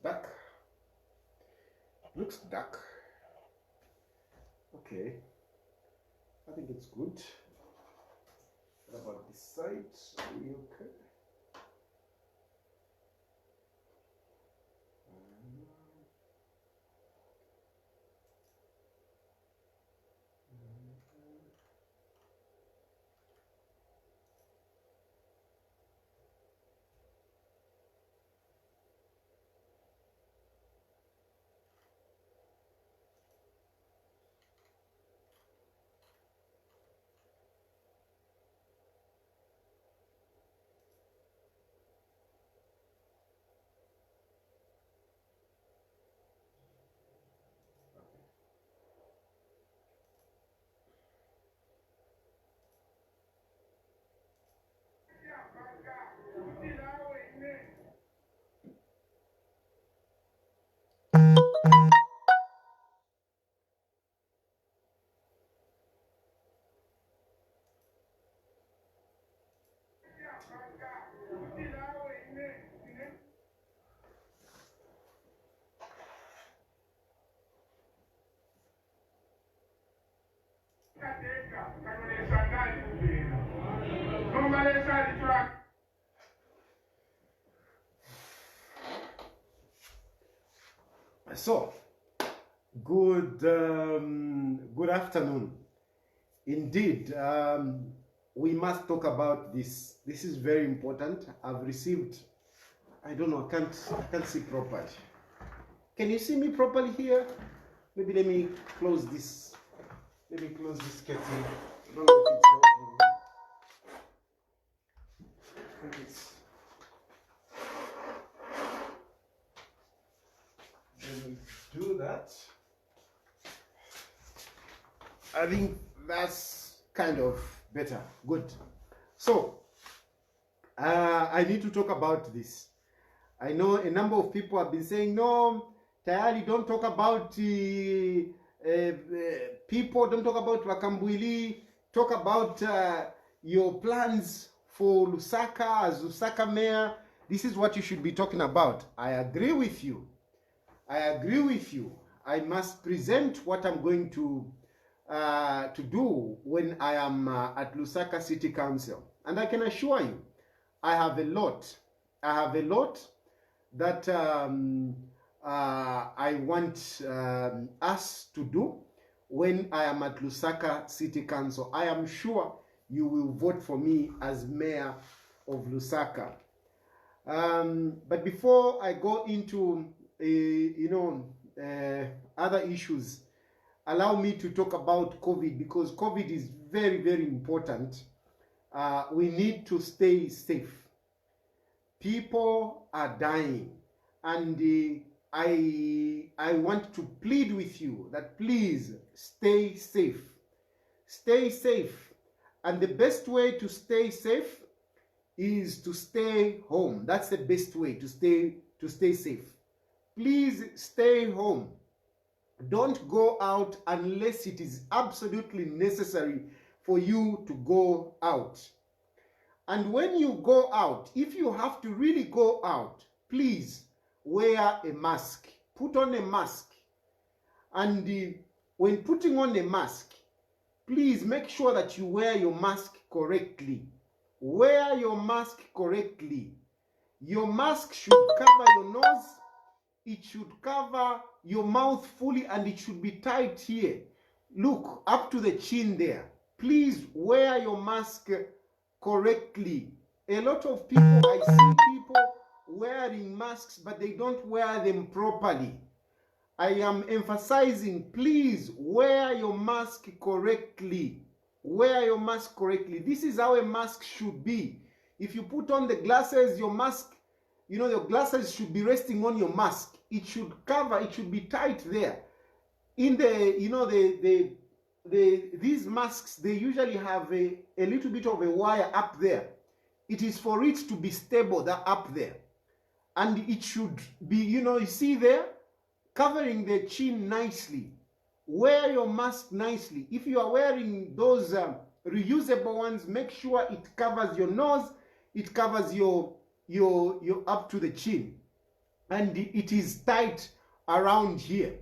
dark. Looks dark. Okay. I think it's good. What about this side? Are we okay? So, good afternoon. Indeed, we must talk about this. This is very important. I've received, I don't know, I can't see properly. Can you see me properly here? Maybe let me close this. Let me close this curtain. I don't know if it's helping. I think it's. Let me do that. I think that's kind of better. Good. So, I need to talk about this. I know a number of people have been saying, no, Tayali, don't talk about people, don't talk about Kambwili, talk about your plans for Lusaka as Lusaka mayor. This is what you should be talking about. I agree with you. I agree with you. I must present what I'm going to do when I am at Lusaka City Council. And I can assure you, I have a lot. I have a lot that I want us to do when I am at Lusaka City Council. I am sure you will vote for me as mayor of Lusaka. But before I go into other issues, allow me to talk about COVID, because COVID is very, very important. We need to stay safe. People are dying, and I want to plead with you that please stay safe. Stay safe. And the best way to stay safe is to stay home. That's the best way to stay safe. Please stay home. Don't go out unless it is absolutely necessary for you to go out. And when you go out, if you have to really go out, please wear a mask. Put on a mask. And when putting on a mask, please make sure that you wear your mask correctly. Wear your mask correctly. Your mask should cover your nose. It should cover your mouth fully, and it should be tight here. Look, up to the chin there. Please wear your mask correctly. A lot of people, I see people wearing masks, but they don't wear them properly. I am emphasizing, please wear your mask correctly. Wear your mask correctly. This is how a mask should be. If you put on the glasses, your mask, your glasses should be resting on your mask. It should cover, it should be tight there. In these masks, they usually have a little bit of a wire up there. It is for it to be stable, that up there. And it should be, you see there, covering the chin nicely. Wear your mask nicely. If you are wearing those reusable ones, make sure it covers your nose, it covers your up to the chin. and it is tight around here.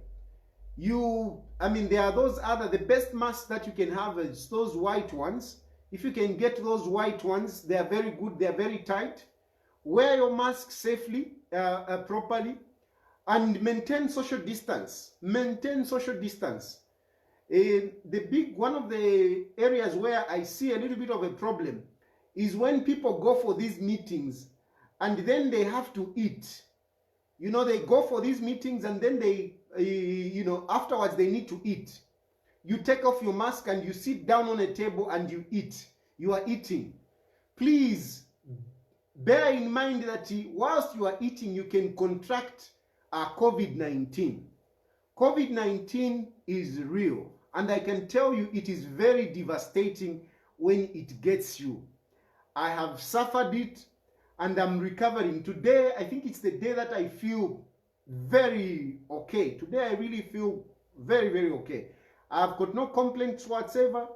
There are those the best masks that you can have is those white ones. If you can get those white ones, they are very good, they are very tight. Wear your mask safely, properly, and maintain social distance. Maintain social distance. One of the areas where I see a little bit of a problem is when people go for these meetings and then they have to eat. They go for these meetings and then they, afterwards they need to eat. You take off your mask and you sit down on a table and you eat. You are eating. Please bear in mind that whilst you are eating, you can contract COVID-19. COVID-19 is real, and I can tell you it is very devastating when it gets you. I have suffered it and I'm recovering. Today, I think it's the day that I feel very okay. Today, I really feel very, very okay. I've got no complaints whatsoever.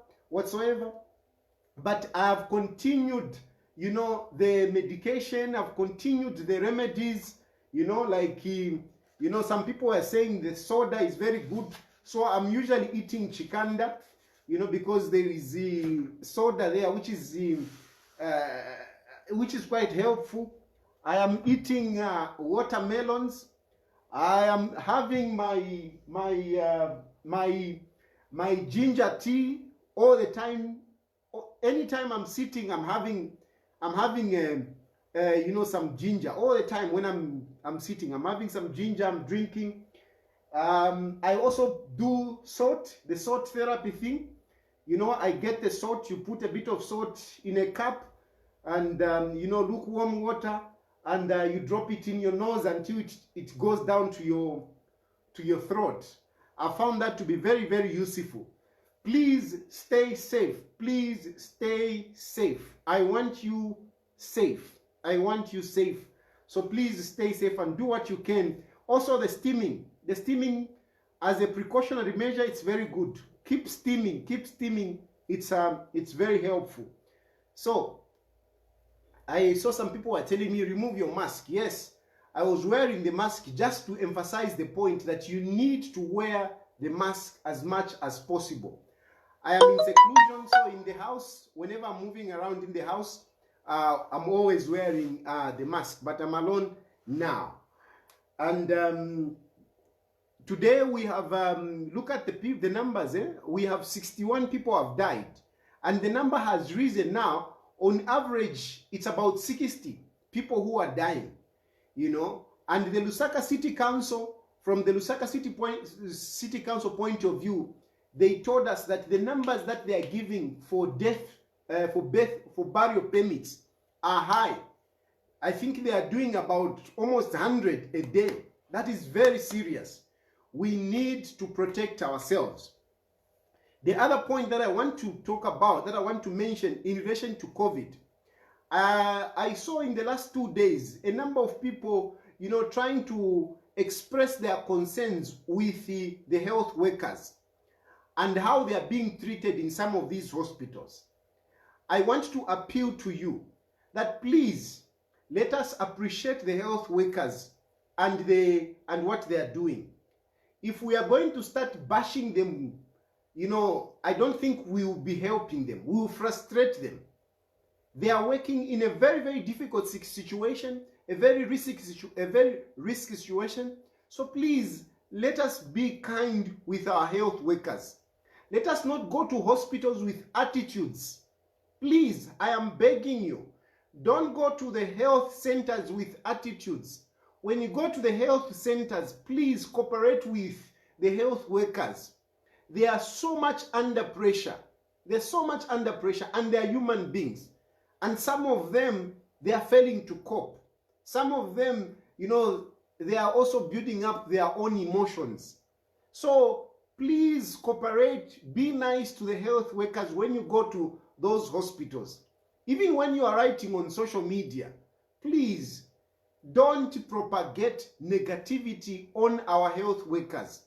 But I have continued, the medication. I've continued the remedies, some people are saying the soda is very good. So I'm usually eating chikanda, because there is the soda there, which is quite helpful. I am eating watermelons. I am having my ginger tea all the time. Anytime I'm sitting, I'm having some ginger all the time. When I'm sitting, I'm having some ginger. I'm drinking. I also do the salt therapy thing. I get the salt. You put a bit of salt in a cup, and lukewarm water, and you drop it in your nose until it goes down to your throat. I found that to be very, very useful. Please stay safe. Please stay safe. I want you safe. I want you safe. So please stay safe and do what you can. Also, the steaming as a precautionary measure, it's very good. Keep steaming. It's very helpful. So I saw some people were telling me, remove your mask. Yes, I was wearing the mask just to emphasize the point that you need to wear the mask as much as possible. I am in seclusion, so in the house, whenever I'm moving around in the house, I'm always wearing the mask, but I'm alone now. And today we have, look at the numbers, we have 61 people have died. And the number has risen now. On average, it's about 60 people who are dying, And the Lusaka City Council, from the Lusaka City Council point of view, they told us that the numbers that they are giving for for burial permits are high. I think they are doing about almost 100 a day. That is very serious. We need to protect ourselves. The other point that I want to talk about, that I want to mention in relation to COVID, I saw in the last 2 days a number of people, trying to express their concerns with the health workers and how they are being treated in some of these hospitals. I want to appeal to you that please let us appreciate the health workers and what they are doing. If we are going to start bashing them, I don't think we will be helping them. We will frustrate them. They are working in a very, very difficult situation, a very risky situation. So please, let us be kind with our health workers. Let us not go to hospitals with attitudes. Please, I am begging you, don't go to the health centers with attitudes. When you go to the health centers, please cooperate with the health workers. They are so much under pressure. They're so much under pressure, and they are human beings. And some of them, they are failing to cope. Some of them, they are also building up their own emotions. So please cooperate, be nice to the health workers when you go to those hospitals. Even when you are writing on social media, please don't propagate negativity on our health workers.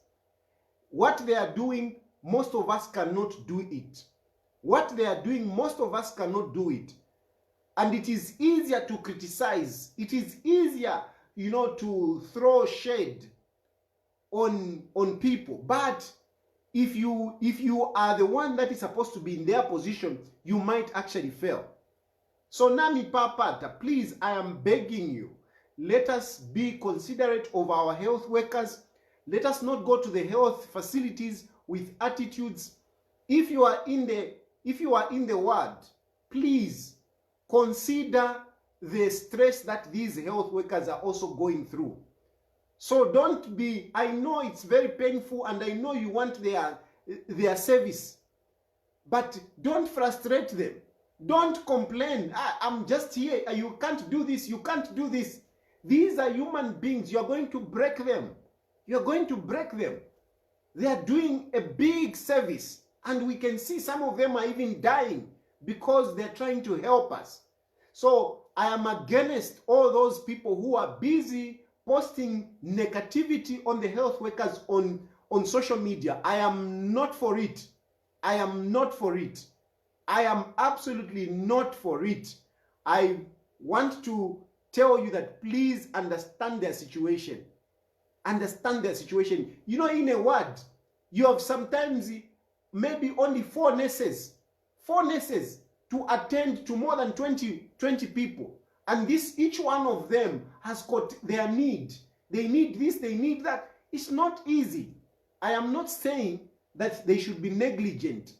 What they are doing, most of us cannot do it. What they are doing, most of us cannot do it. And it is easier to criticize. It is easier, to throw shade on people. But if you are the one that is supposed to be in their position, you might actually fail. So Nami Papata, please, I am begging you, let us be considerate of our health workers. Let us not go to the health facilities with attitudes. If you are in the ward, please consider the stress that these health workers are also going through. So don't be, I know it's very painful and I know you want their service, but don't frustrate them. Don't complain. I'm just here. You can't do this. You can't do this. These are human beings. You're going to break them. You're going to break them. They are doing a big service, and we can see some of them are even dying because they're trying to help us. So I am against all those people who are busy posting negativity on the health workers on social media. I am not for it. I am not for it. I am absolutely not for it. I want to tell you that please understand their situation. Understand their situation. You know, in a ward, you have sometimes maybe only 4 nurses to attend to more than 20 people. And each one of them has got their need. They need this, they need that. It's not easy. I am not saying that they should be negligent.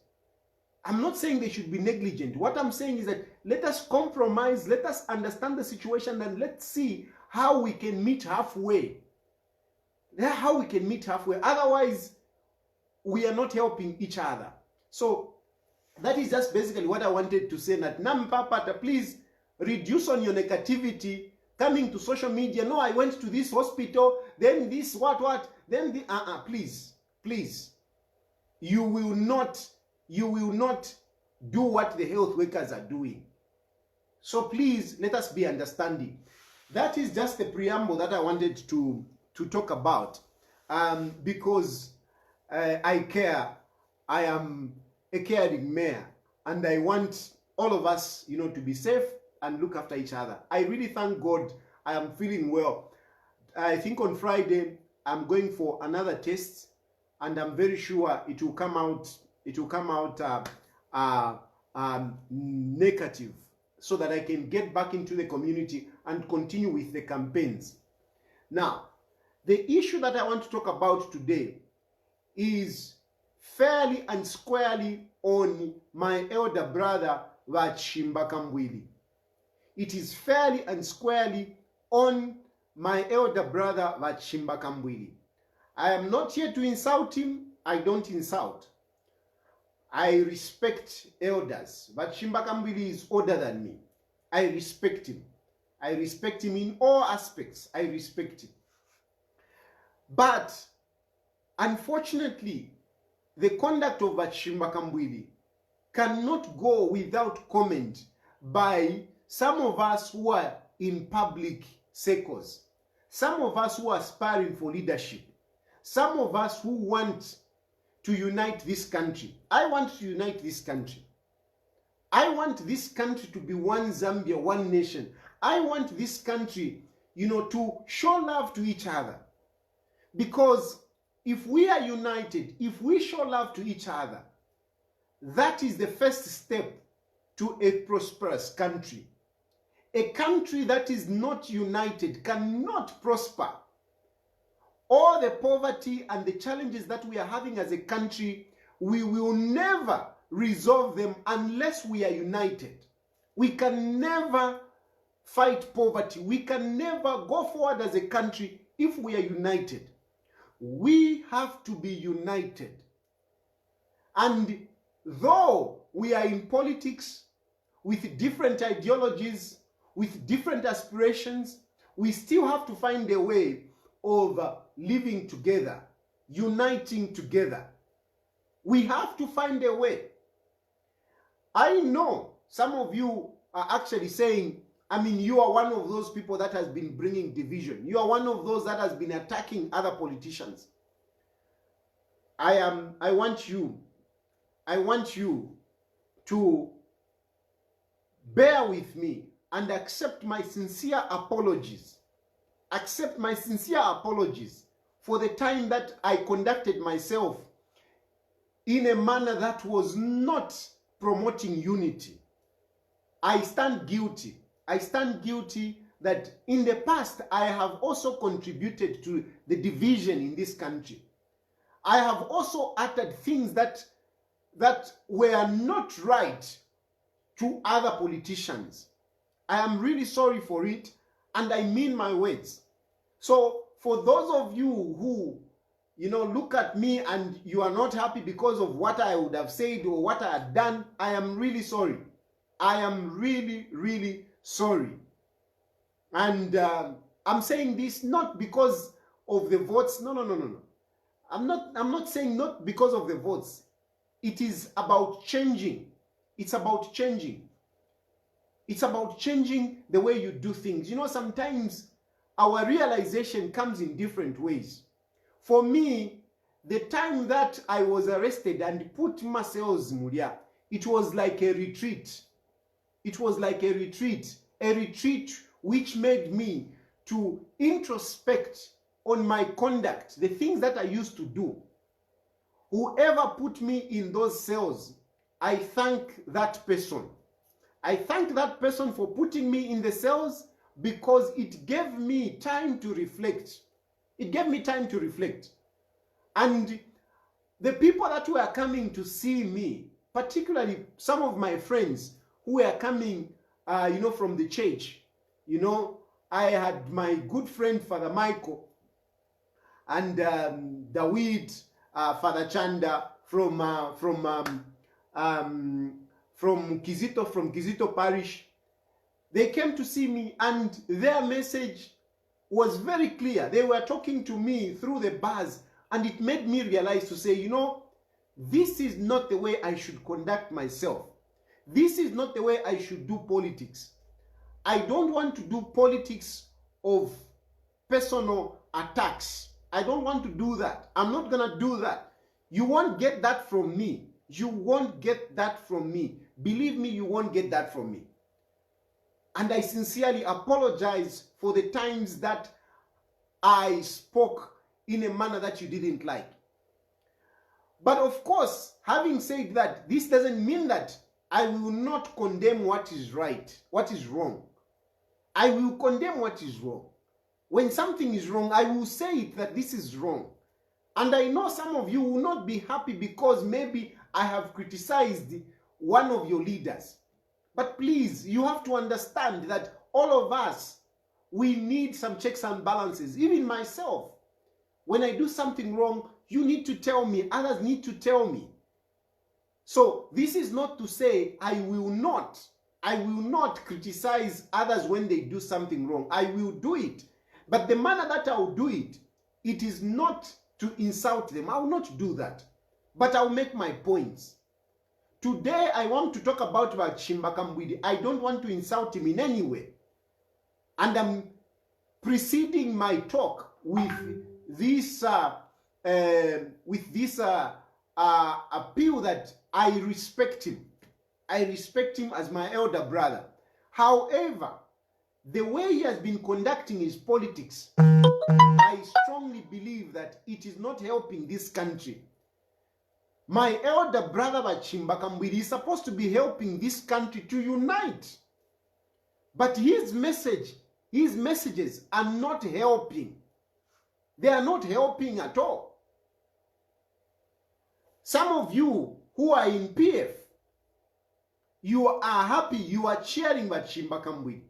I'm not saying they should be negligent. What I'm saying is that let us compromise, let us understand the situation, and let's see how we can meet halfway. How we can meet halfway. Otherwise, we are not helping each other. So that is just basically what I wanted to say. That Nampapata, please reduce on your negativity coming to social media. No, I went to this hospital, then this what, then the please. You will not do what the health workers are doing. So please, let us be understanding. That is just the preamble that I wanted to talk about, because I care. I am a caring mayor, and I want all of us, to be safe and look after each other. I really thank God I am feeling well. I think on Friday I'm going for another test, and I'm very sure it will come out negative, so that I can get back into the community and continue with the campaigns. Now, the issue that I want to talk about today is fairly and squarely on my elder brother Vachimba Kambwili. It is fairly and squarely on my elder brother Vachimba Kambwili. I am not here to insult him. I don't insult. I respect elders. But Vachimba Kambwili is older than me. I respect him. I respect him in all aspects. I respect him. But unfortunately, the conduct of Vachimba Kambwili cannot go without comment by some of us who are in public circles, some of us who are aspiring for leadership, some of us who want to unite this country. I want to unite this country. I want this country to be one Zambia, one nation. I want this country, to show love to each other. Because if we are united, if we show love to each other, that is the first step to a prosperous country. A country that is not united cannot prosper. All the poverty and the challenges that we are having as a country, we will never resolve them unless we are united. We can never fight poverty. We can never go forward as a country if we are united. We have to be united. And though we are in politics with different ideologies, with different aspirations, we still have to find a way of living together, uniting together. We have to find a way. I know some of you are actually saying, you are one of those people that has been bringing division. You are one of those that has been attacking other politicians. I want you to bear with me and accept my sincere apologies accept my sincere apologies for the time that I conducted myself in a manner that was not promoting unity. I stand guilty. I stand guilty that in the past I have also contributed to the division in this country. I have also uttered things that were not right to other politicians. I am really sorry for it, and I mean my words. So for those of you who, look at me and you are not happy because of what I would have said or what I had done, I am really sorry. I am really, really sorry. And I'm saying this not because of the votes. No. I'm not saying not because of the votes. It is about changing. It's about changing. It's about changing the way you do things. Sometimes our realization comes in different ways. For me, the time that I was arrested and put myself Mulia, it was like a retreat. It was like a retreat which made me to introspect on my conduct, the things that I used to do. Whoever put me in those cells, I thank that person. I thank that person for putting me in the cells because it gave me time to reflect. It gave me time to reflect. And the people that were coming to see me, particularly some of my friends who were coming, from the church, I had my good friend, Father Michael, and David, Father Chanda from Kizito Parish. They came to see me, and their message was very clear. They were talking to me through the bars, and it made me realize to say, this is not the way I should conduct myself. This is not the way I should do politics. I don't want to do politics of personal attacks. I don't want to do that. I'm not going to do that. You won't get that from me. You won't get that from me. Believe me, you won't get that from me. And I sincerely apologize for the times that I spoke in a manner that you didn't like. But of course, having said that, this doesn't mean that I will not condemn what is right, what is wrong. I will condemn what is wrong. When something is wrong, I will say it that this is wrong. And I know some of you will not be happy because maybe I have criticized one of your leaders. But please, you have to understand that all of us, we need some checks and balances. Even myself, when I do something wrong, you need to tell me. Others need to tell me. So this is not to say I will not criticize others when they do something wrong. I will do it. But the manner that I will do it, it is not to insult them. I will not do that. But I will make my points. Today, I want to talk about Kambwili. I don't want to insult him in any way. And I'm preceding my talk with this appeal that I respect him. I respect him as my elder brother. However, the way he has been conducting his politics, I strongly believe that it is not helping this country. My elder brother Kambwili is supposed to be helping this country to unite. But his messages are not helping. They are not helping at all. Some of you who are in PF, you are happy, you are cheering Kambwili.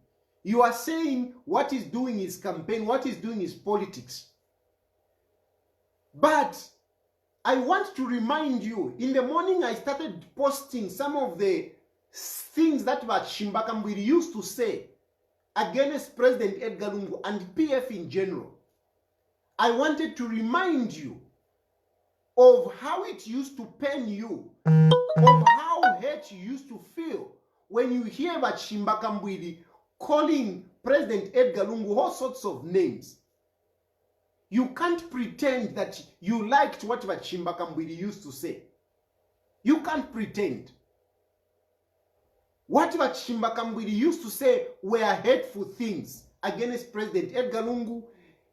You are saying what he's doing is campaign, what he's doing is politics. But I want to remind you, in the morning I started posting some of the things that Kambwili used to say against President Edgar Lungu and PF in general. I wanted to remind you of how it used to pain you, of how hurt you used to feel when you hear about Kambwili calling President Edgar Lungu all sorts of names. You can't pretend that you liked what Kambwili used to say. You can't pretend. What Kambwili used to say were hateful things. against President Edgar Lungu,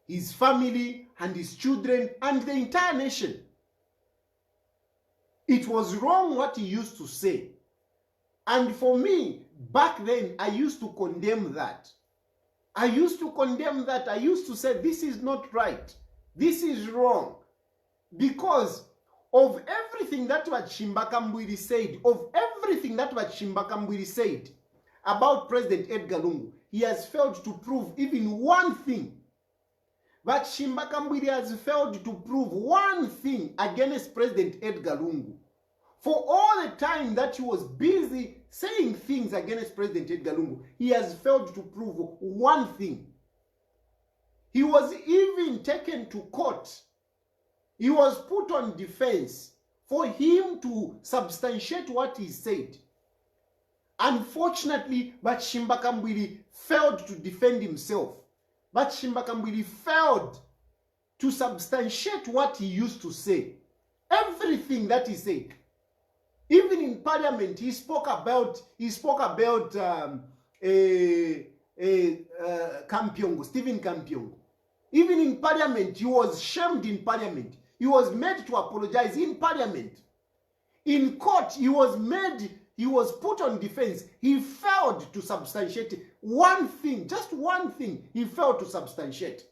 his family, and his children, and the entire nation. It was wrong what he used to say. And for me, back then, I used to condemn that. I used to condemn that. I used to say, this is not right. This is wrong. Because of everything that Wachimba Kambwili said, about President Edgar Lungu, he has failed to prove even one thing. But Wachimba Kambwili has failed to prove one thing against President Edgar Lungu. For all the time that he was busy saying things against President Edgar Lungu, he has failed to prove one thing. He was even taken to court. He was put on defense for him to substantiate what he said. Unfortunately, Wachimba Kambwili failed to defend himself. Wachimba Kambwili failed to substantiate what he used to say. Everything that he said. Even in parliament, he spoke about Kampyongo, Stephen Kampyongo. Even in parliament, he was shamed in parliament. He was made to apologize in parliament. In court, he was put on defense. He failed to substantiate one thing, just one thing, he failed to substantiate.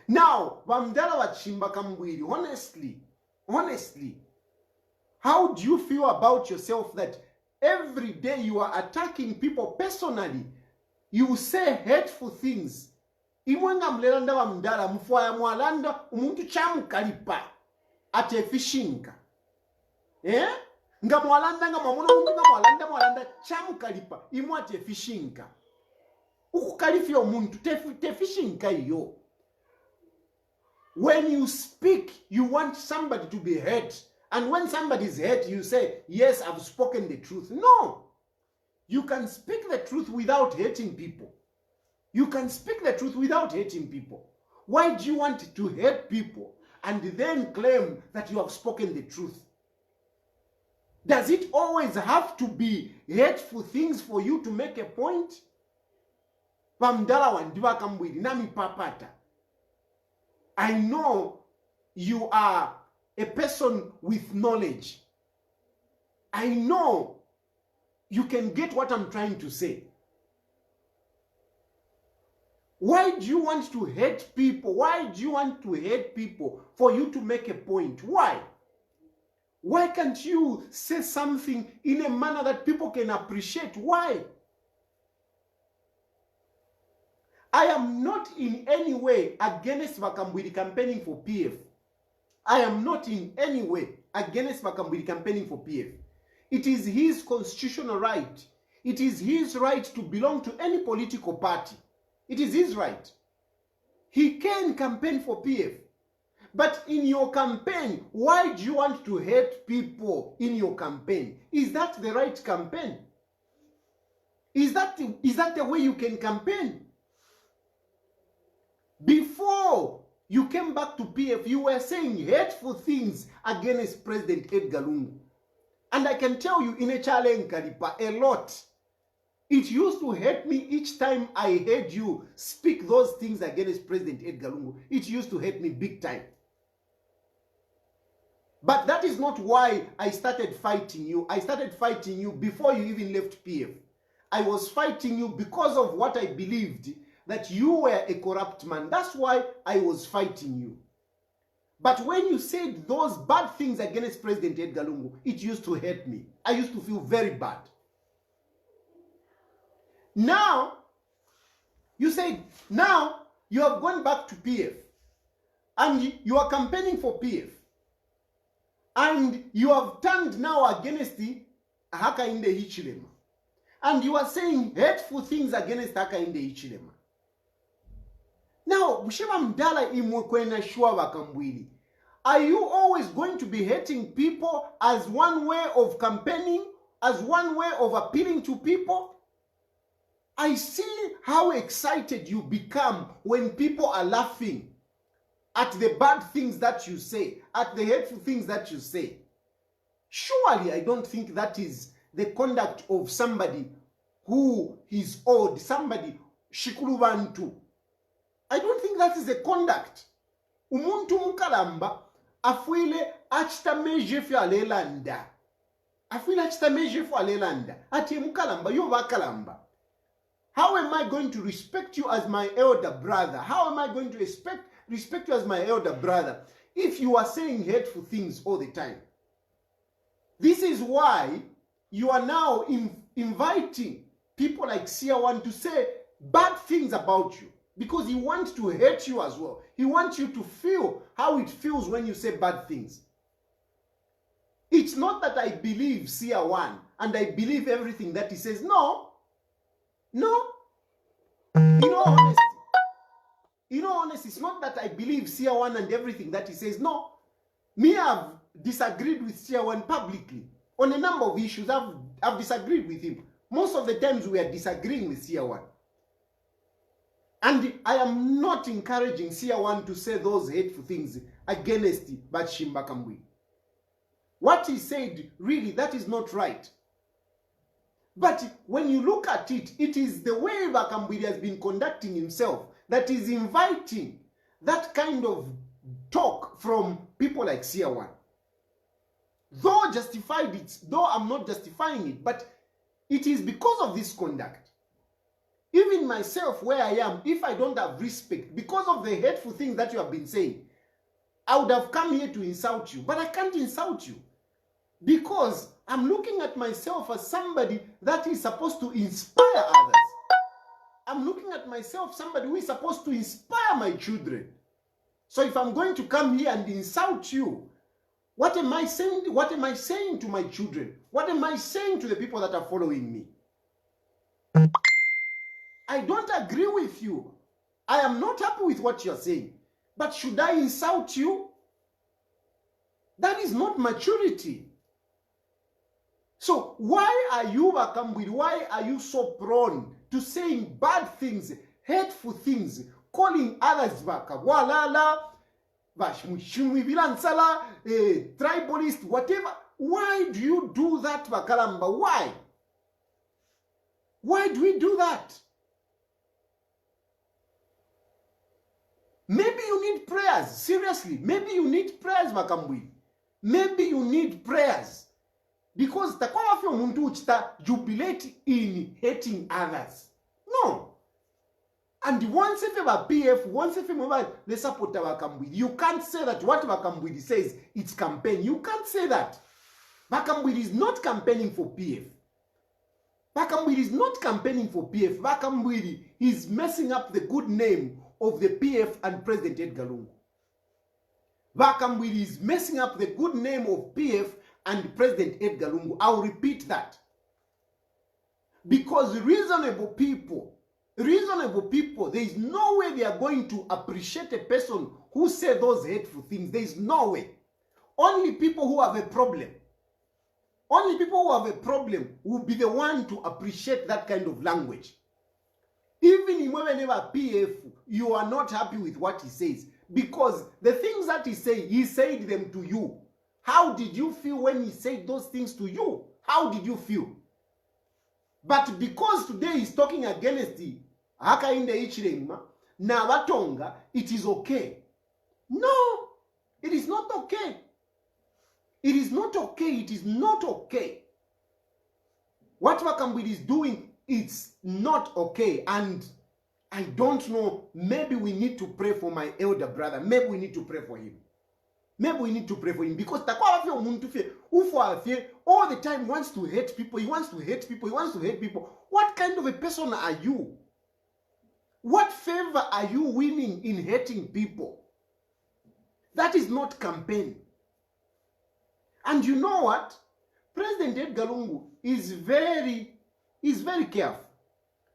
Now, Bamdala Wachimba Kambwili, honestly, how do you feel about yourself that every day you are attacking people personally? You say hateful things. Imwenga mlelanda wa mdala, mfuaya mwalanda, umuntu chamu kalipa, ate fishinka. Nga mwalanda, nga mwalanda, chamu kalipa, imu ate fishinka. Uku kalifio umuntu, te fishinka iyo. When you speak, you want somebody to be hurt. And when somebody is hurt, you say, yes, I've spoken the truth. No. You can speak the truth without hurting people. You can speak the truth without hating people. Why do you want to hurt people and then claim that you have spoken the truth? Does it always have to be hateful things for you to make a point? I know you are a person with knowledge. I know you can get what I'm trying to say. Why do you want to hate people? Why do you want to hate people for you to make a point? Why? Why can't you say something in a manner that people can appreciate? Why? I am not in any way against Kambwili campaigning for PF. I am not in any way against Kambwili campaigning for PF. It is his constitutional right. It is his right to belong to any political party. It is his right. He can campaign for PF. But in your campaign, why do you want to hate people in your campaign? Is that the right campaign? Is that the way you can campaign? Before you came back to PF, you were saying hateful things against President Edgar Lungu. And I can tell you in a challenge, Kalipa, a lot. It used to hurt me each time I heard you speak those things against President Edgar Lungu. It used to hurt me big time. But that is not why I started fighting you. I started fighting you before you even left PF. I was fighting you because of what I believed, that you were a corrupt man. That's why I was fighting you. But when you said those bad things against President Edgar Lungu, it used to hurt me. I used to feel very bad. Now, you said, now you have gone back to PF. And you are campaigning for PF. And you have turned now against the Hakainde Hichilema. And you are saying hateful things against Hakainde Hichilema. Now, Mshema Mdala imwekwena shwa Kambwili. Are you always going to be hating people as one way of campaigning, as one way of appealing to people? I see how excited you become when people are laughing at the bad things that you say, at the hateful things that you say. Surely, I don't think that is the conduct of somebody who is old, somebody shikulu bantu. I don't think that is the conduct. Umuntu mukalamba afuile achita meje fya lelanda. Afuile achita meje fya lelanda. Ati mukalamba yo bakalamba. How am I going to respect you as my elder brother? How am I going to respect you as my elder brother if you are saying hateful things all the time? This is why you are now inviting people like Sia1 to say bad things about you, because he wants to hate you as well. He wants you to feel how it feels when you say bad things. It's not that I believe Sia1 and I believe everything that he says. No. In all honesty, it's not that I believe Sia1 and everything that he says. No. Me, I've disagreed with Sia1 publicly. On a number of issues, I've disagreed with him. Most of the times we are disagreeing with Sia1. And I am not encouraging Sia1 to say those hateful things against Batshimba Kambwili. What he said, really, that is not right. But when you look at it, it is the way Kambwili has been conducting himself that is inviting that kind of talk from people like Sia1. Though I'm not justifying it, but it is because of this conduct. Even myself, where I am, if I don't have respect, because of the hateful things that you have been saying, I would have come here to insult you. But I can't insult you, because I'm looking at myself as somebody that is supposed to inspire others. I'm looking at myself, somebody who is supposed to inspire my children. So if I'm going to come here and insult you, what am I saying? What am I saying to my children? What am I saying to the people that are following me? I don't agree with you. I am not happy with what you're saying. But should I insult you? That is not maturity. So why are you, Kambwili, why are you so prone to saying bad things, hateful things, calling others Walala, tribalist, whatever? Why do you do that, Bakalamba? Why? Why do we do that? Maybe you need prayers. Seriously, maybe you need prayers, Makambwili. Maybe you need prayers. Because takwa fyo muntu uchita jubilate in hating others. No. And once if ever PF, once if ever they support Kambwili, you can't say that what Kambwili says, it's campaign. You can't say that. Kambwili is not campaigning for PF. Kambwili is not campaigning for PF. Kambwili is messing up the good name of the PF and President Edgar Lungu. Kambwili is messing up the good name of PF and President Edgar Lungu. I'll repeat that. Because reasonable people, there is no way they are going to appreciate a person who said those hateful things. There is no way. Only people who have a problem. Only people who have a problem will be the one to appreciate that kind of language. Even in whenever PF, you are not happy with what he says. Because the things that he said them to you. How did you feel when he said those things to you? How did you feel? But because today he's talking against the Hakainde Ichirema, Nawatonga, it is okay. No, it is not okay. It is not okay. It is not okay. What Kambwili is doing, it's not okay. And I don't know, maybe we need to pray for my elder brother. Maybe we need to pray for him. Maybe we need to pray for him. Because all the time wants to hate people. He wants to hate people. He wants to hate people. What kind of a person are you? What favor are you winning in hating people? That is not campaign. And you know what? President Edgar Lungu is very careful.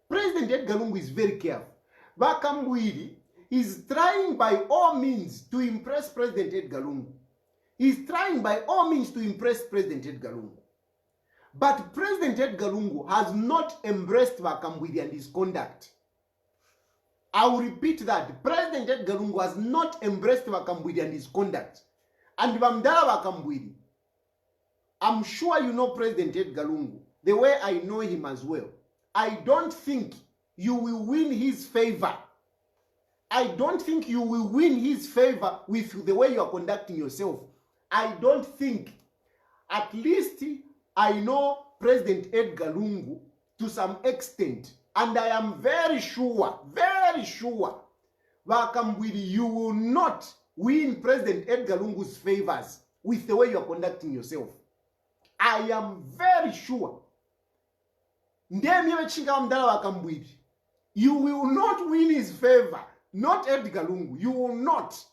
President Edgar Lungu is very careful. Kambwili is trying by all means to impress President Edgar Lungu. He's trying by all means to impress President Edgar Lungu. But President Edgar Lungu has not embraced Kambwili and his conduct. I will repeat that. President Edgar Lungu has not embraced Kambwili and his conduct. And Vamdala Kambwili, I'm sure you know President Edgar Lungu, the way I know him as well. I don't think you will win his favor. I don't think you will win his favor with the way you are conducting yourself. I don't think. At least I know President Edgar Lungu to some extent. And I am very sure, Kambwili, you will not win President Edgar Lungu's favors with the way you are conducting yourself. I am very sure. You will not win his favor, not Edgar Lungu. You will not.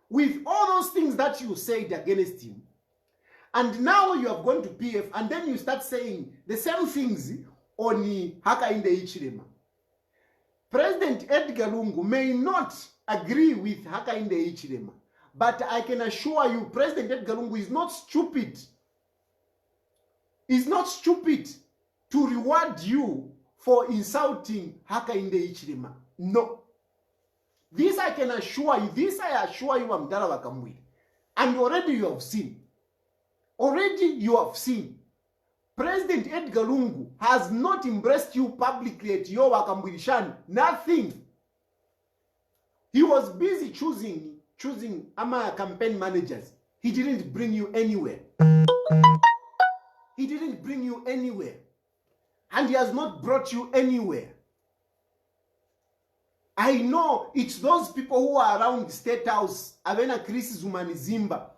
With all those things that you said against him, and now you have gone to PF, and then you start saying the same things on Hakainde Hichilema. President Edgar Lungu may not agree with Hakainde Hichilema, but I can assure you, President Edgar Lungu is not stupid. Is not stupid to reward you for insulting Hakainde Hichilema. No. This I can assure you. This I assure you, Mdala Kambwili. And already you have seen. Already you have seen. President Edgar Lungu has not embraced you publicly at your Kambwili Shan. Nothing. He was busy choosing Ama campaign managers. He didn't bring you anywhere. He didn't bring you anywhere. And he has not brought you anywhere. I know it's those people who are around the State House, Avena Chris Zumanizimba,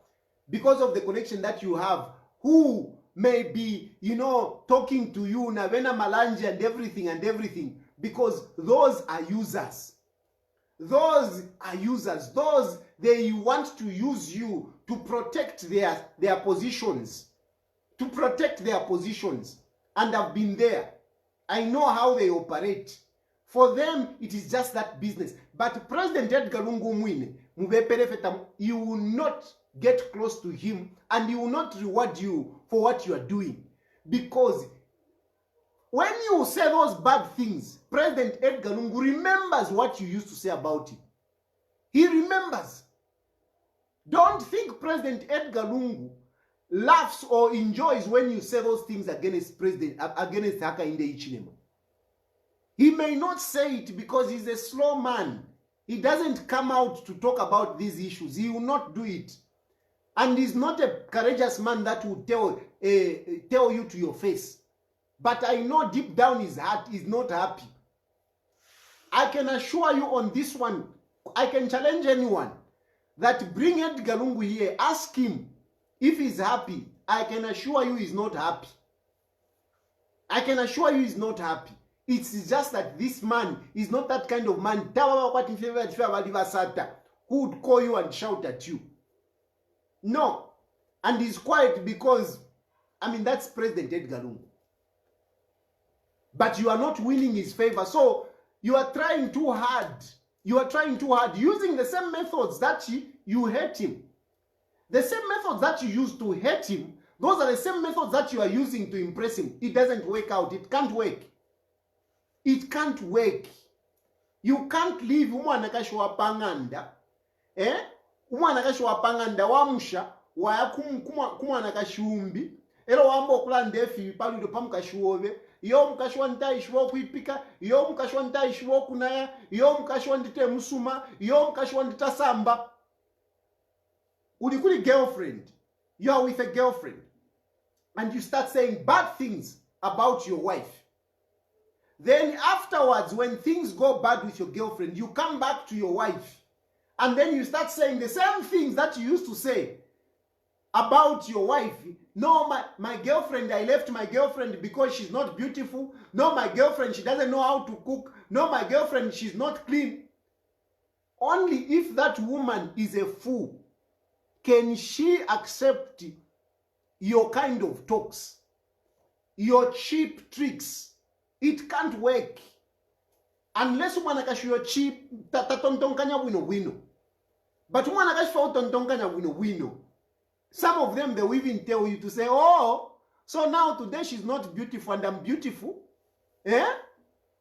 because of the connection that you have, who may be, talking to you, Navena Malanje and everything, because those are users. Those are users. Those, they want to use you to protect their positions. To protect their positions. And I've been there. I know how they operate. For them, it is just that business. But President Edgar Lungu Mwine, you will not get close to him and he will not reward you for what you are doing. Because when you say those bad things, President Edgar Lungu remembers what you used to say about him. He remembers. Don't think President Edgar Lungu laughs or enjoys when you say those things against Hakainde Hichilema. He may not say it because he's a slow man. He doesn't come out to talk about these issues. He will not do it. And he's not a courageous man that will tell you to your face. But I know deep down his heart is not happy. I can assure you on this one, I can challenge anyone that bring Edgar Lungu here, ask him if he's happy. I can assure you he's not happy. I can assure you he's not happy. It's just that this man is not that kind of man who would call you and shout at you. No. And he's quiet because, that's President Edgar Lungu. But you are not winning his favor. So you are trying too hard. You are trying too hard using the same methods that you hate him. The same methods that you use to hate him, those are the same methods that you are using to impress him. It doesn't work out. It can't work. It can't work. You can't leave umwana kashwa panganda. Umwana kashwa panganda wamusha wa kumwana kashumbi. Ero wambo kulande fi paludo pamukashuove. Yo mukashwa ntaishwo kuipika, yo mukashwa ntaishwo kunaya, yo mukashwa ndite musuma, yo mukashwa nditasamba. Ulikuli girlfriend. You are with a girlfriend. And you start saying bad things about your wife. Then afterwards, when things go bad with your girlfriend, you come back to your wife. And then you start saying the same things that you used to say about your wife. No, my girlfriend, I left my girlfriend because she's not beautiful. No, my girlfriend, she doesn't know how to cook. No, my girlfriend, she's not clean. Only if that woman is a fool can she accept your kind of talks, your cheap tricks. It can't work. Unless umanakashi your cheap tatonkanya wino. But umanakashi for tonkanya wino. Some of them, they will even tell you to say, oh, so now today she's not beautiful and I'm beautiful.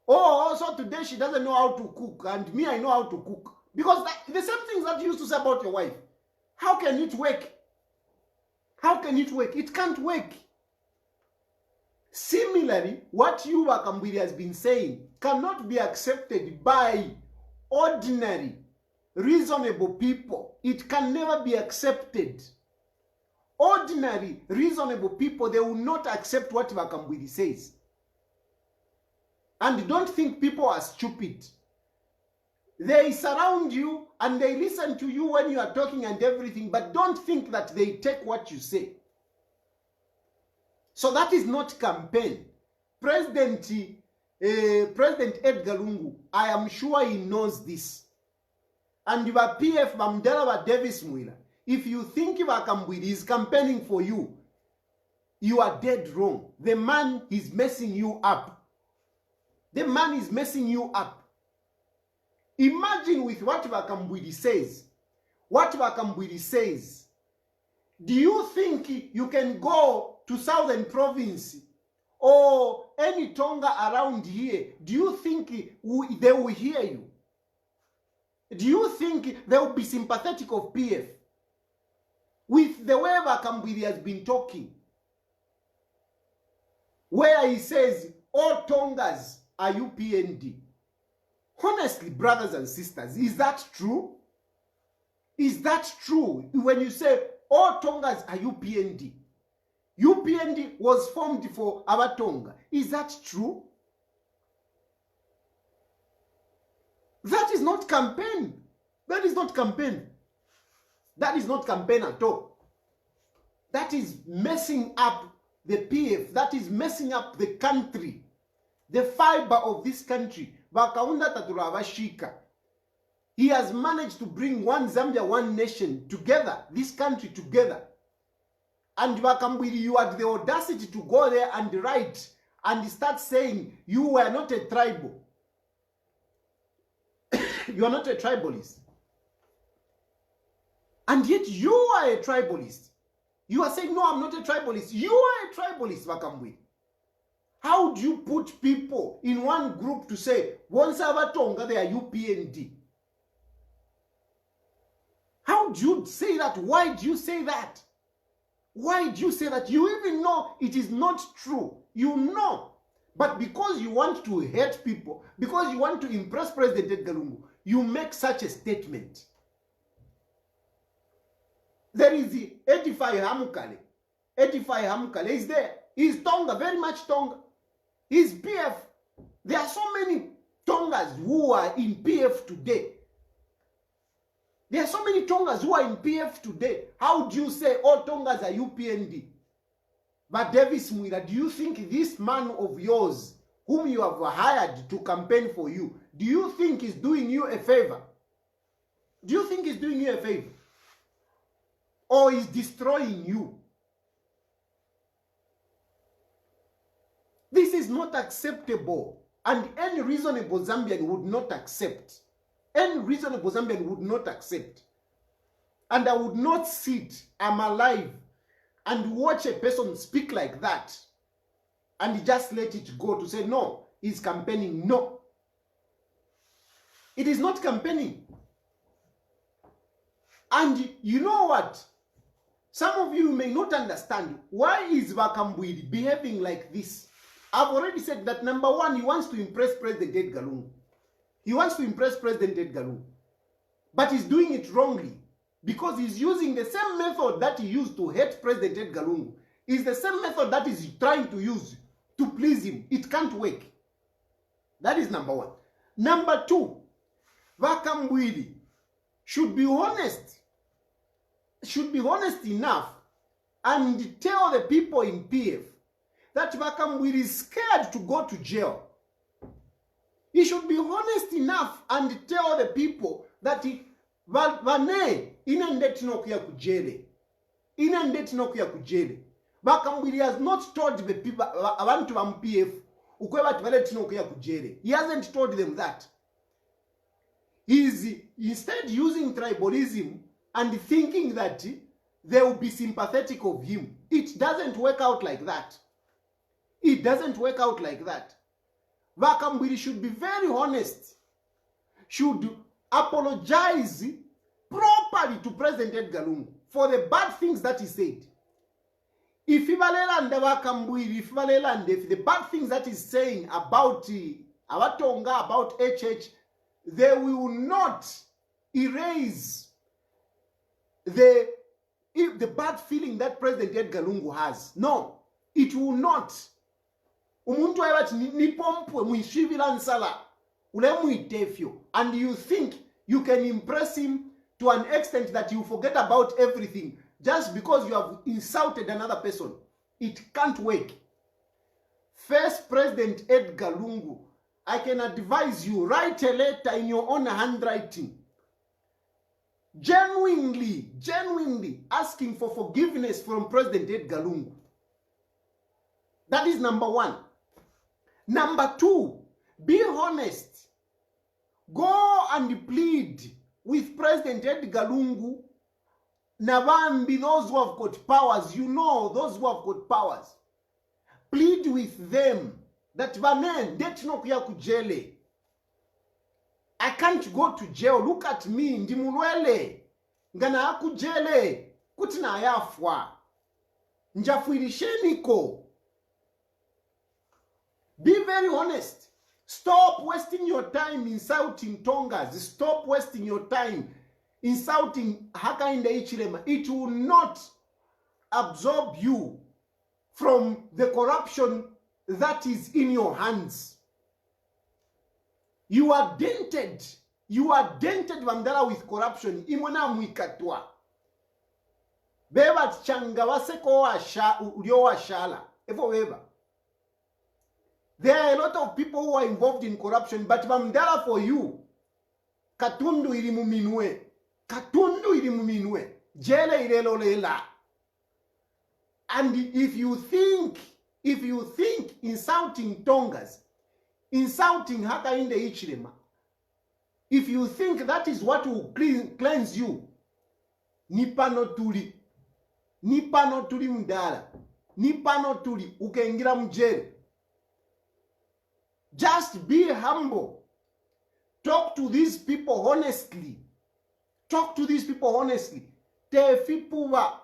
Oh, so today she doesn't know how to cook and me, I know how to cook. Because the same things that you used to say about your wife. How can it work? How can it work? It can't work. Similarly, what you Kambwili has been saying cannot be accepted by ordinary, reasonable people. It can never be accepted. Ordinary, reasonable people, they will not accept what Kambwili says. And don't think people are stupid. They surround you and they listen to you when you are talking and everything, but don't think that they take what you say. So that is not campaign. President Edgar Lungu, I am sure he knows this. And your PF Bamdela Davis Mwila, if you think Kambwili is campaigning for you, you are dead wrong. The man is messing you up. The man is messing you up. Imagine with what Kambwili says. What Kambwili says. Do you think you can go to Southern Province or any Tonga around here? Do you think they will hear you? Do you think they will be sympathetic of PF? With the way Kambwili has been talking, where he says, all Tongas are UPND. Honestly, brothers and sisters, is that true? Is that true? When you say all Tongas are UPND, UPND was formed for our Tonga. Is that true? That is not campaign. That is not campaign. That is not campaign at all. That is messing up the PF. That is messing up the country. The fiber of this country. Bakaunda Tatura Abashika. He has managed to bring one Zambia, one nation together, this country together. And Kambwili, you had the audacity to go there and write and start saying you were not a tribal. You are not a tribalist. And yet you are a tribalist. You are saying, no, I'm not a tribalist. You are a tribalist, Kambwili. How do you put people in one group to say, once Tonga, they are UPND? How do you say that? Why do you say that? Why do you say that? You even know it is not true. You know. But because you want to hurt people, because you want to impress President Edgar Lungu, you make such a statement. There is the Edify Hamukale. Edify Hamukale is there. He's Tonga, very much Tonga. He's PF. There are so many Tongas who are in PF today. There are so many Tongas who are in PF today. How do you say all Tongas are UPND? But Davis Mwila, do you think this man of yours, whom you have hired to campaign for you, do you think is doing you a favor? Do you think he's doing you a favor? Or is destroying you? This is not acceptable. And any reasonable Zambian would not accept. Any reasonable Zambian would not accept. And I would not sit, I'm alive, and watch a person speak like that and just let it go to say, no, he's campaigning. No. It is not campaigning. And you know what? Some of you may not understand. Why is Kambwili behaving like this? I've already said that number one, he wants to impress President Edgar Lungu. He wants to impress President Edgar Lungu. But he's doing it wrongly. Because he's using the same method that he used to hate President Edgar Lungu. It's the same method that he's trying to use to please him. It can't work. That is number one. Number two, Kambwili should be honest. Should be honest enough and tell the people in PF that Kambwili is scared to go to jail. He should be honest enough and tell the people that Kambwili has not told the people abantu ba PF he hasn't told them that. He's instead using tribalism and thinking that they will be sympathetic of him. It doesn't work out like that. It doesn't work out like that. Kambwili should be very honest. Should apologize properly to President Edgar Lungu for the bad things that he said. if the bad things that is saying about Abatonga, about HH, they will not erase the bad feeling that President Edgar Lungu has. No, it will not. Umuntu ayabati nipompwe muishivila nsala ulemu itefyo, and you think you can impress him to an extent that you forget about everything just because you have insulted another person. It can't work. First, President Edgar Lungu, I can advise you, write a letter in your own handwriting, genuinely asking for forgiveness from President Edgar Lungu. That is number one. Number two, be honest. Go and plead with President Edgar Lungu. Nabambi, those who have got powers, you know, those who have got powers. Plead with them that banen det no kuya kujele. I can't go to jail. Look at me, ndimulwele. Ngana akujele kutina yafwa. Njafuirisheniko. Be very honest. Stop wasting your time insulting Tongas. Stop wasting your time insulting Hakainde Hichilema. It will not absorb you from the corruption that is in your hands. You are dented. You are dented, Vandala, with corruption. Imona mwikatwa. Beba changa waseko wa shala. Ever. There are a lot of people who are involved in corruption, but Vandala, for you, katundu ilimuminwe. Katundu ilimuminwe. Jele ilelolela. And if you think insulting Tongas, insulting Hakainde Hichilema, if you think that is what will cleanse you, nipano tuli mdala, nipano tuli ukengira mjele. Just be humble. Talk to these people honestly. Talk to these people honestly. Tefipuwa.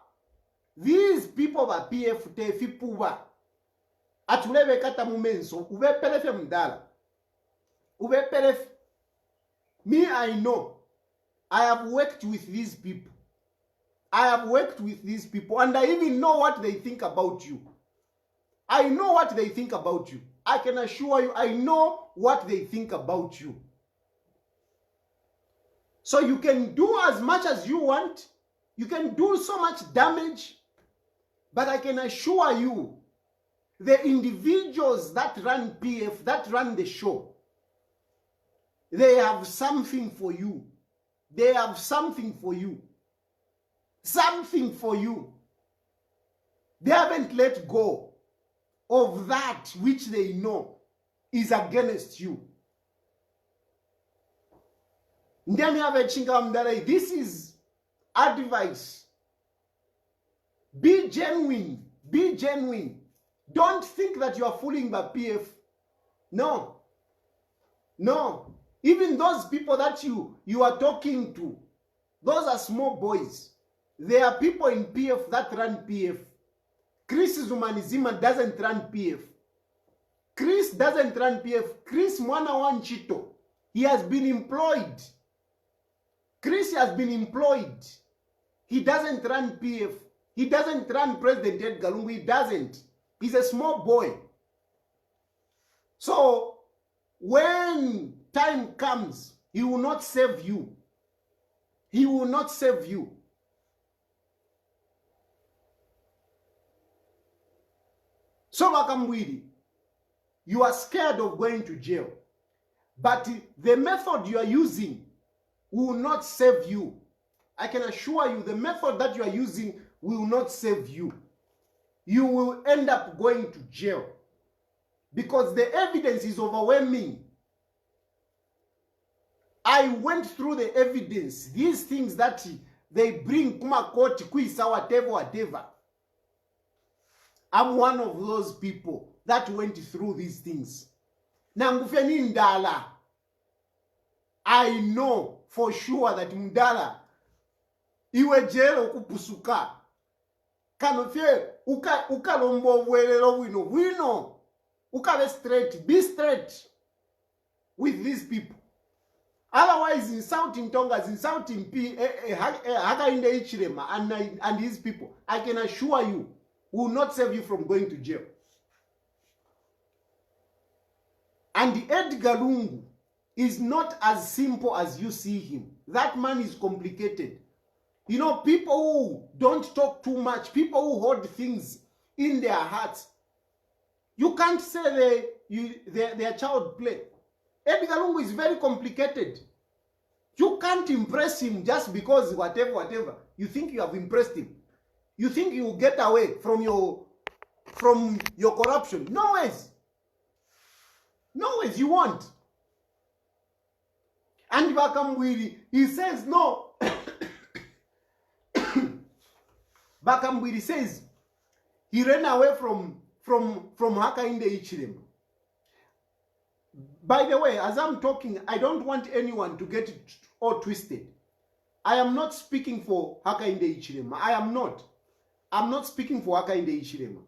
These people are PF tefipuwa. Atulebe kata mumenso. Ube pelefe mdala. Ube pelefe. Me, I know. I have worked with these people. I have worked with these people. And I even know what they think about you. I know what they think about you. I can assure you, I know what they think about you. So you can do as much as you want. You can do so much damage. But I can assure you, the individuals that run PF, that run the show, they have something for you. They have something for you. Something for you. They haven't let go of that which they know is against you. This is advice. Be genuine. Be genuine. Don't think that you are fooling by PF. No. No. Even those people that you are talking to, those are small boys. There are people in PF that run PF. Chris Zumanizima doesn't run PF. Chris doesn't run PF. Chris Mwana Wanchito. He has been employed. Chris has been employed. He doesn't run PF. He doesn't run President Edgar Lungu. He doesn't. He's a small boy. So, when time comes, he will not save you. He will not save you. So, Kambwili, you are scared of going to jail. But the method you are using will not save you. I can assure you, the method that you are using will not save you. You will end up going to jail. Because the evidence is overwhelming. I went through the evidence. These things that they bring, kumakoti, kuisa, whatever. I'm one of those people that went through these things. Nangufeni ndala. I know for sure that mdala iwe jelo kupusuka. kanofye ukalombo bwerero wino ukabe straight, be straight with these people. Otherwise, insulting Tongas, insulting Hakainde Hichilema and his people, I can assure you, will not save you from going to jail. And Edgar Lungu is not as simple as you see him. That man is complicated. You know, people who don't talk too much, people who hold things in their hearts, you can't say they're child play. Edgar Lungu is very complicated. You can't impress him just because whatever. You think you have impressed him. You think you will get away from your corruption. No ways. No ways, you won't. And Kambwili, he says no. Kambwili says he ran away from Hakainde Hichilema. By the way, as I'm talking, I don't want anyone to get it all twisted. I am not speaking for Hakainde Hichilema. I am not. I'm not speaking for Hakainde Hichilema.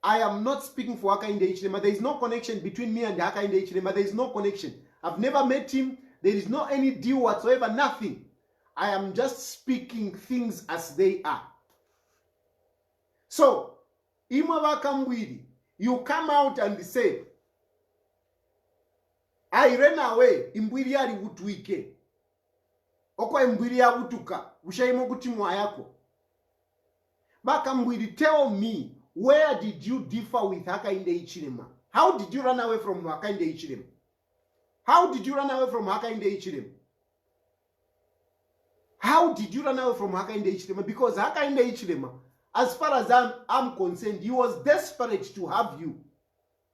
I am not speaking for Hakainde Hichilema. There is no connection between me and Hakainde Hichilema. There is no connection. I've never met him. There is no any deal whatsoever, nothing. I am just speaking things as they are. So, Imava Kambwili, you come out and say, I ran away, imbwili yali wutuike. Oko imbwili ya wutuka, ushaimo kutimwa yako. Kambwili, tell me, where did you differ with Hakainde Hichilema? How did you run away from Hakainde Hichilema? How did you run away from Hakainde Hichilema? How did you run away from Hakainde Hichilema? Because Hakainde Hichilema, as far as I'm concerned, he was desperate to have you.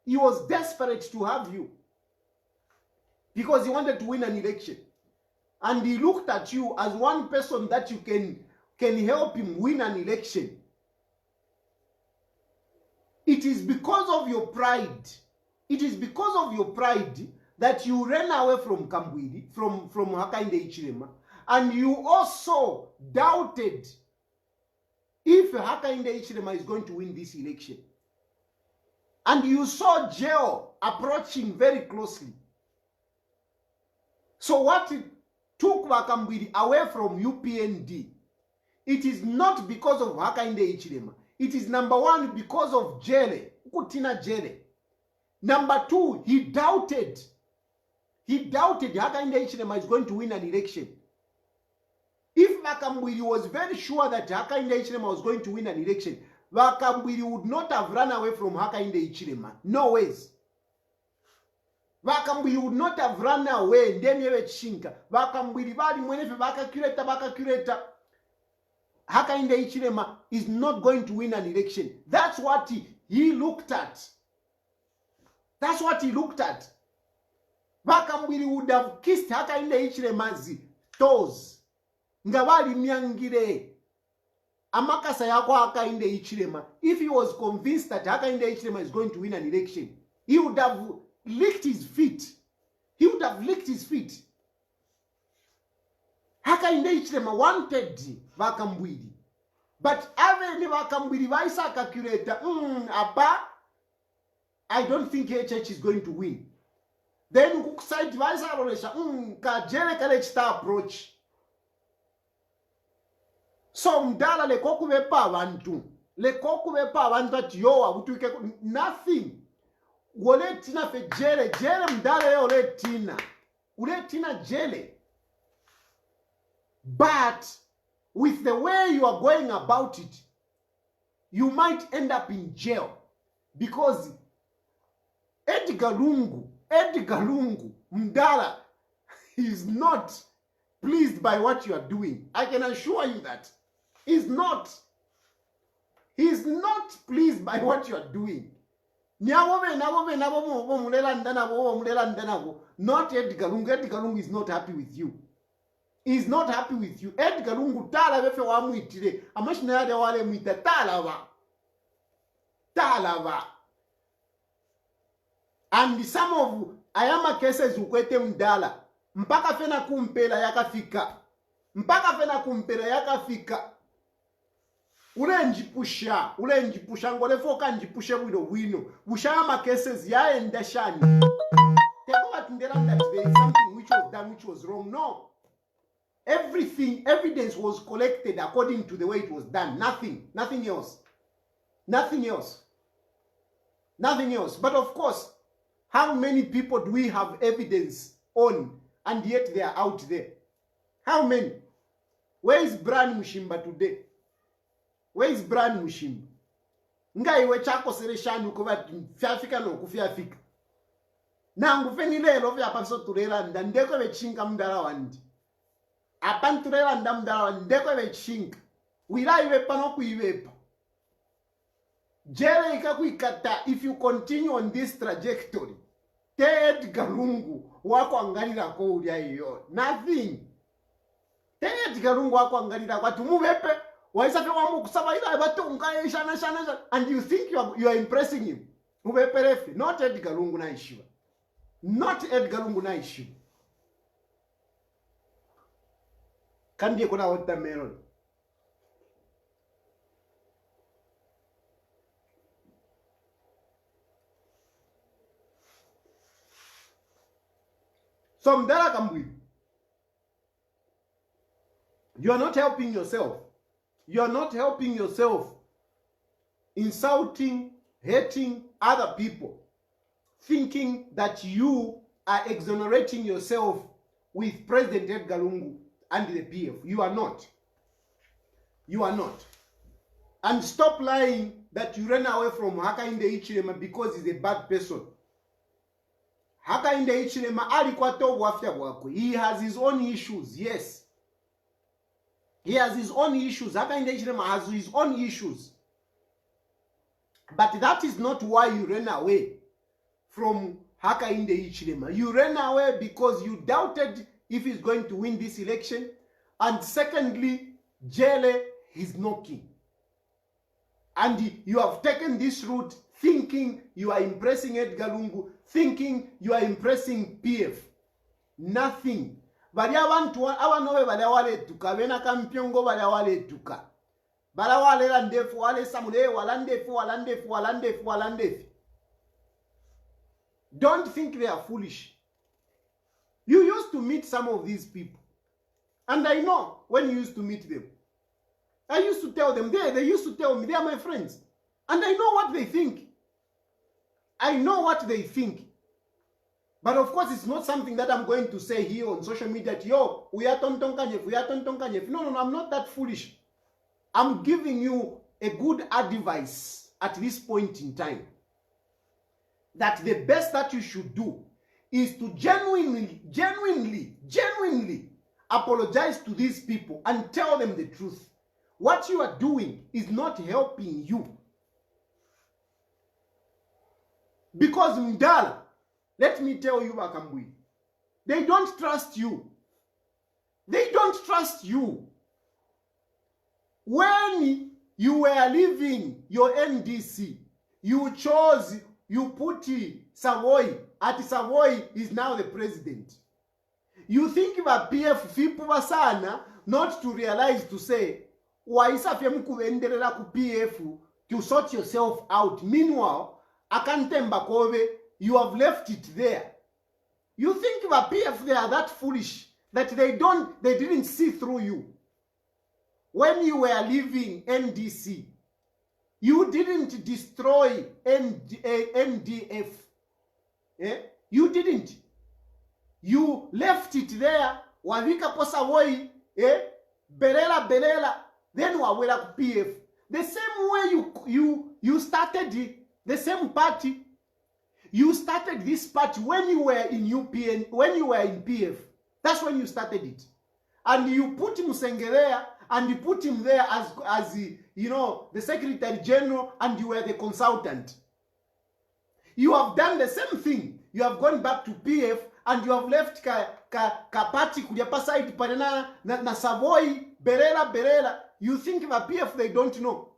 He was desperate to have you. Because he wanted to win an election. And he looked at you as one person that you can help him win an election. It is because of your pride. It is because of your pride that you ran away from Kambwili, from Hakainde Hichilema. And you also doubted if Hakainde Hichilema is going to win this election. And you saw jail approaching very closely. So what took Kambwili away from UPND, it is not because of Hakainde Hichilema. It is number one because of Jele, Kutina Jele. Number two, he doubted Hakainde Hichilema is going to win an election. If Kambwili was very sure that Hakainde Hichilema was going to win an election, Kambwili would not have run away from Hakainde Hichilema. No ways. Kambwili would not have run away. Ndemyewe chinka. Kambwili bali mwenefe bakakureta. Hakainde Hichilema is not going to win an election. That's what he looked at. That's what he looked at. Kambwili would have kissed Hakainde Hichilema's toes. Ngawali miangire. Amakasa yako Hakainde Hichilema. If he was convinced that Hakainde Hichilema is going to win an election, he would have licked his feet. He would have licked his feet. Hakainde Hichilema wanted Kambwili. But even Kambwili vaisa calculator, I don't think HH is going to win. Then kukuside vaisa roresha, kajele kale chita approach. So mdala lekoku vepa abantu. Lekoku vepa abantu that yowa utuike nothing. Wole tina fe jele mdala yo ule tina jele. But with the way you are going about it, you might end up in jail. Because Edgar Lungu, mdala, is not pleased by what you are doing. I can assure you that. He's not. He's not pleased by what you are doing. Not Edgar Lungu. Edgar Lungu is not happy with you. He's not happy with you. Edgar Lungu tala vefe wa muitire. Amashina yade wale muita talava. And some of ayama cases ukwete mdala. Mpaka fena kumpela yakafika. ulenjipusha ngolefoka njipushe bwino bushaya ma cases yaenda shani teko batindera that there is something which was done which was wrong. No, everything, evidence was collected according to the way it was done. Nothing else. But of course, how many people do we have evidence on and yet they are out there? How many? Where is Brian Mushimba today? Where is Brian Mushimba? Ngaiwe chako sereshani ukuva fyafika no kufyafika. Nangu fenilelo vyapanso turela ndeko vechinga mdala wandi. Apanturela ndamdala wandi ndeko vechinga. Wila iwepa no kuiwepa. Jele ikakuikata if you continue on this trajectory. Ted Galungu wako angalira ko ulia iyo. Nothing. Ted Galungu wako angalira kwa tumuwepe. Waisafe wamu kusaba ila batonga shana and you think you are impressing him. Muwepe refi. Not Ted Galungu na ishiwa. Not Edgar Lungu na issue. Kandi kuna watermelon. So mdala Kambwili, you are not helping yourself. You are not helping yourself insulting, hating other people, thinking that you are exonerating yourself with President Edgar Lungu and the PF. You are not. You are not. And stop lying that you ran away from Hakainde Hichilema because he's a bad person. Hakainde Hichilema alikuwa tobu afya wako. He has his own issues, yes. He has his own issues. Hakainde Hichilema has his own issues. But that is not why you ran away from Hakainde Hichilema. You ran away because you doubted if he's going to win this election. And secondly, Jele is knocking. And you have taken this route thinking you are impressing Edgar Lungu, thinking you are impressing PF. Nothing. Bali abantu abanobe bali wale tuka bena kampiongo bali wale tuka. Bala wale landefu wale samule walandefu. Don't think they are foolish. You used to meet some of these people. And I know when you used to meet them. I used to tell them, they used to tell me, they are my friends. And I know what they think. I know what they think. But of course, it's not something that I'm going to say here on social media that, yo, we are tontonkanyef. No, I'm not that foolish. I'm giving you a good advice at this point in time. That the best that you should do is to genuinely apologize to these people and tell them the truth. What you are doing is not helping you. Because Mdala, let me tell you, Kambwili, they don't trust you. They don't trust you. When you were leaving your NDC, you put Savoy. At Savoy is now the president. You think about PF fipu sana not to realize to say, waisafye mkuendelela ku PF to sort yourself out. Meanwhile, Akantemba Kove, you have left it there. You think about PF, they are that foolish that they didn't see through you. When you were leaving NDC, you didn't destroy NDF. Eh? You didn't. You left it there. Wavika posa woi. Belela. Then wawela ku PF. The same way you started the same party. You started this party when you were in UPN, when you were in PF. That's when you started it. And you put Musenge there, and you put him there as the Secretary General, and you were the consultant. You have done the same thing. You have gone back to PF, and you have left ka party kuliapa side panena na Savoy, Berela. You think about PF, they don't know.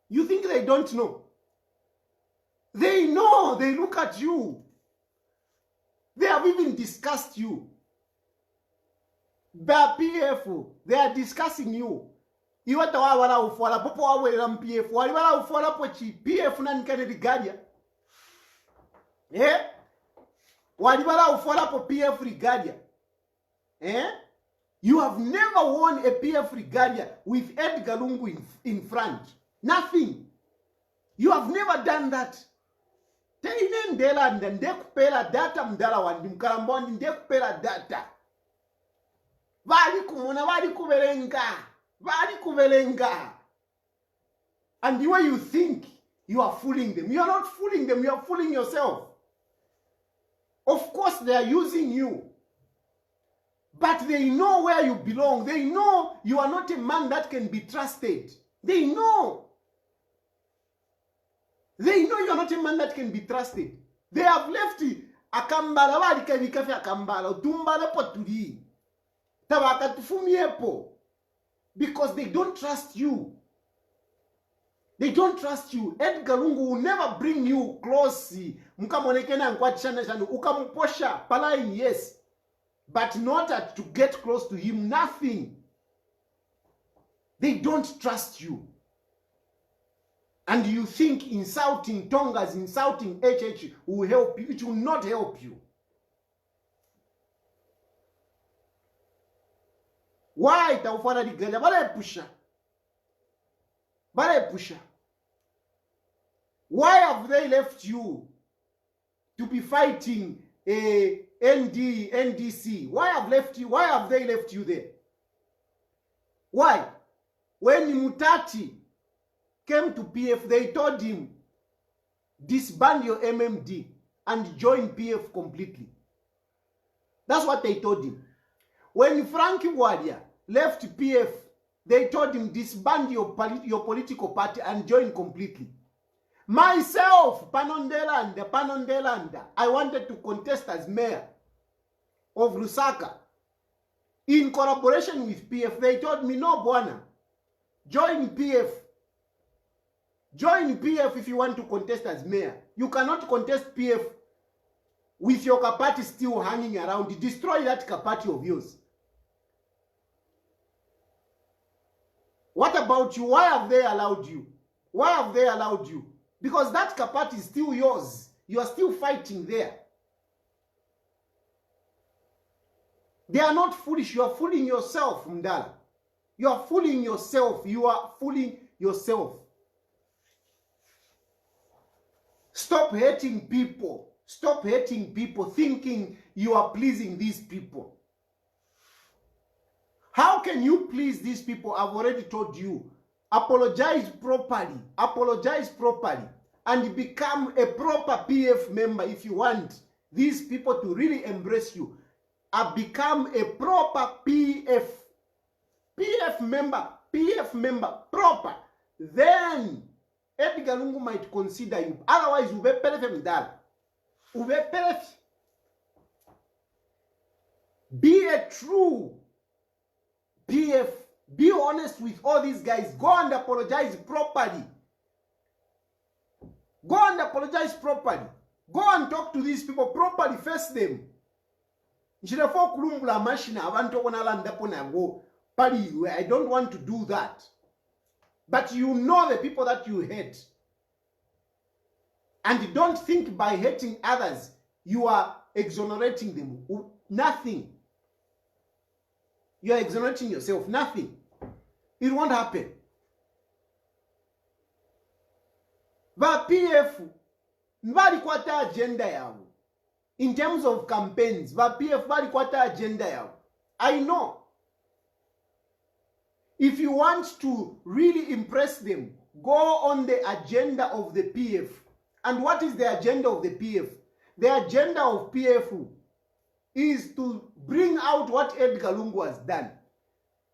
You think they don't know. They know. They look at you. They have even discussed you. By PF, they are discussing you. Iwata wa wala ufuala popo wa wela MPF. Wali wala ufuala pochi PF na nkane rigadia. Wali wala ufuala po PF rigadia. You have never won a PF regalia with Edgar Lungu in front. Nothing. You have never done that. Teine ndela ndekupela data mdala wandi mkalambondi ndekupela data. Vali kumona vali kuvelenga. And the way you think, you are fooling them. You are not fooling them, you are fooling yourself. Of course they are using you. But they know where you belong. They know you are not a man that can be trusted. They know. They know you are not a man that can be trusted. They have left akambala wali kevikafi akambala tumbala potuli tabaka tufumiepo because they don't trust you. They don't trust you. Edgar Lungu will never bring you close. Mukamonekena nkwachana chanu ukamuposha palaini, yes, but not to get close to him. Nothing. They don't trust you. And you think insulting Tongas, insulting HH will help you. It will not help you. Why? Why have they left you to be fighting a NDC? Why have they left you there? Why? When Mutati came to PF, they told him, disband your MMD and join PF completely. That's what they told him. When Frankie Wadia left PF, they told him, disband your political party and join completely. Myself, Panondelanda, I wanted to contest as mayor of Lusaka. In collaboration with PF, they told me, no, Bwana, join PF. Join PF if you want to contest as mayor. You cannot contest PF with your party still hanging around. Destroy that party of yours. What about you? Why have they allowed you? Why have they allowed you? Because that party is still yours. You are still fighting there. They are not foolish. You are fooling yourself, Mdala. You are fooling yourself. You are fooling yourself. Stop hating people. Stop hating people thinking you are pleasing these people. How can you please these people? I've already told you. Apologize properly. Apologize properly. And become a proper PF member if you want these people to really embrace you. Become a proper PF member, proper. Then Edgar Lungu might consider you. Otherwise, ube pelefe mdala. Ube pelefe. Be a true PF. Be honest with all these guys. Go and apologize properly. Go and apologize properly. Go and talk to these people properly. Face them. I don't want to do that. But you know the people that you hate. And don't think by hating others, you are exonerating them. Nothing. You are exonerating yourself. Nothing. It won't happen. Va PF, mbali kwata agenda yao. In terms of campaigns, va PF mbali kwata agenda yao. I know. If you want to really impress them, go on the agenda of the PF. And what is the agenda of the PF? The agenda of PF is to bring out what Edgar Lungu has done.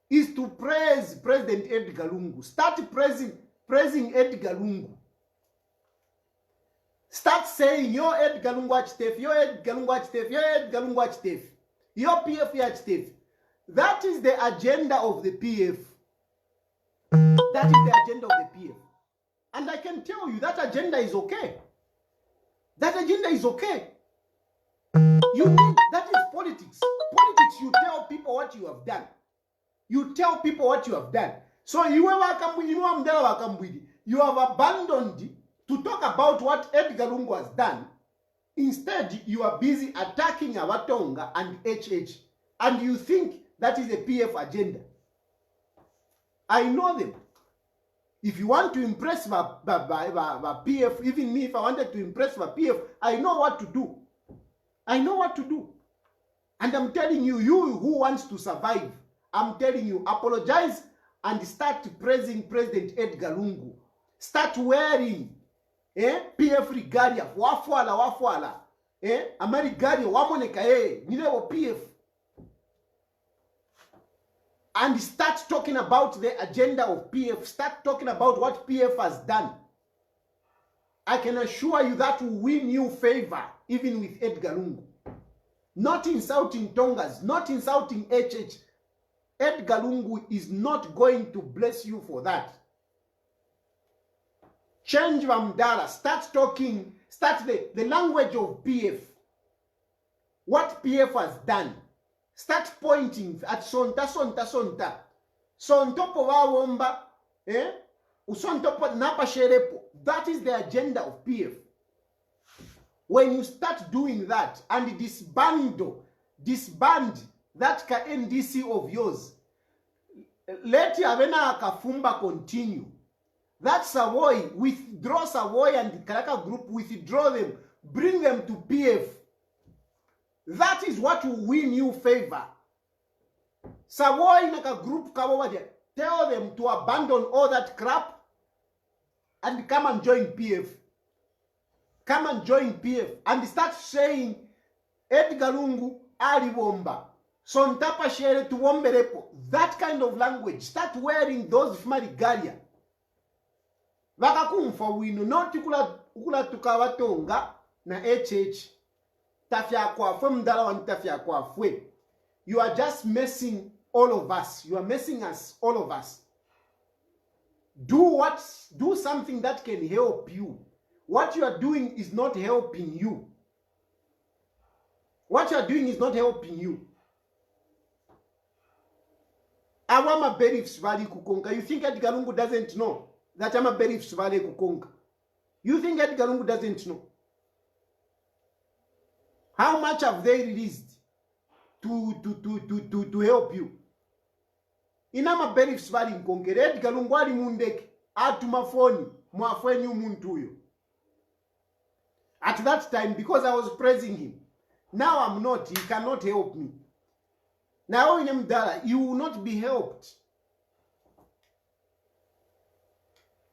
Is to praise President Edgar Lungu. Start praising Edgar Lungu. Start saying, yo Edgar Lungu HTF, yo Edgar Lungu HTF, yo Edgar Lungu HTF, yo PF HTF. That is the agenda of the PF. That is the agenda of the PF. And I can tell you that agenda is okay. That agenda is okay. That is politics. Politics, you tell people what you have done. You tell people what you have done. So you have abandoned to talk about what Edgar Lungu has done. Instead, you are busy attacking Abatonga and HH. And you think that is a PF agenda. I know them. If you want to impress the PF, even me, if I wanted to impress the PF, I know what to do. I know what to do. And I'm telling you, you who wants to survive, I'm telling you, apologize and start praising President Edgar Lungu. Start wearing PF regalia, wafwala, Amerigalia, wamoneka, nilewo PF. And start talking about the agenda of PF. Start talking about what PF has done. I can assure you that will win you favor, even with Edgar Lungu. Not insulting Tongas, not insulting HH. Edgar Lungu is not going to bless you for that. Change Vamdala. Start talking, start the language of PF. What PF has done. Start pointing at sonta. Sontopo wawomba, usontopo napa sherepo. That is the agenda of PF. When you start doing that and disband that NDC of yours, let Yavena Kafumba continue. That Savoy, withdraw Savoy and the Karaka group, withdraw them, bring them to PF. That is what will win you favor. Savoy Naka group, tell them to abandon all that crap and come and join PF. Come and join PF and start saying Edgar Lungu Ali Womba. Sontapa shere to womberepo. That kind of language. Start wearing those fumarigalia. Wakakumfa wino. Not ukula tukawatonga na HH. Tafia kwa fwe mdala wa tafia kwa fwe. You are just messing all of us. You are messing us, all of us. Do something that can help you. What you are doing is not helping you. What you are doing is not helping you. Awama Berifs Valley Kukonga. You think Edgar Lungu doesn't know that I'm a Berifs Valley Kukonga? You think Edgar Lungu doesn't know? How much have they released to help you? Inama Berifs Valley Kukonga. Edgar Lungu ali mundeke. Atumafoni. Mwafweni umuntuyo. At that time, because I was praising him. Now I'm not. He cannot help me. Now in Mdala, you will not be helped.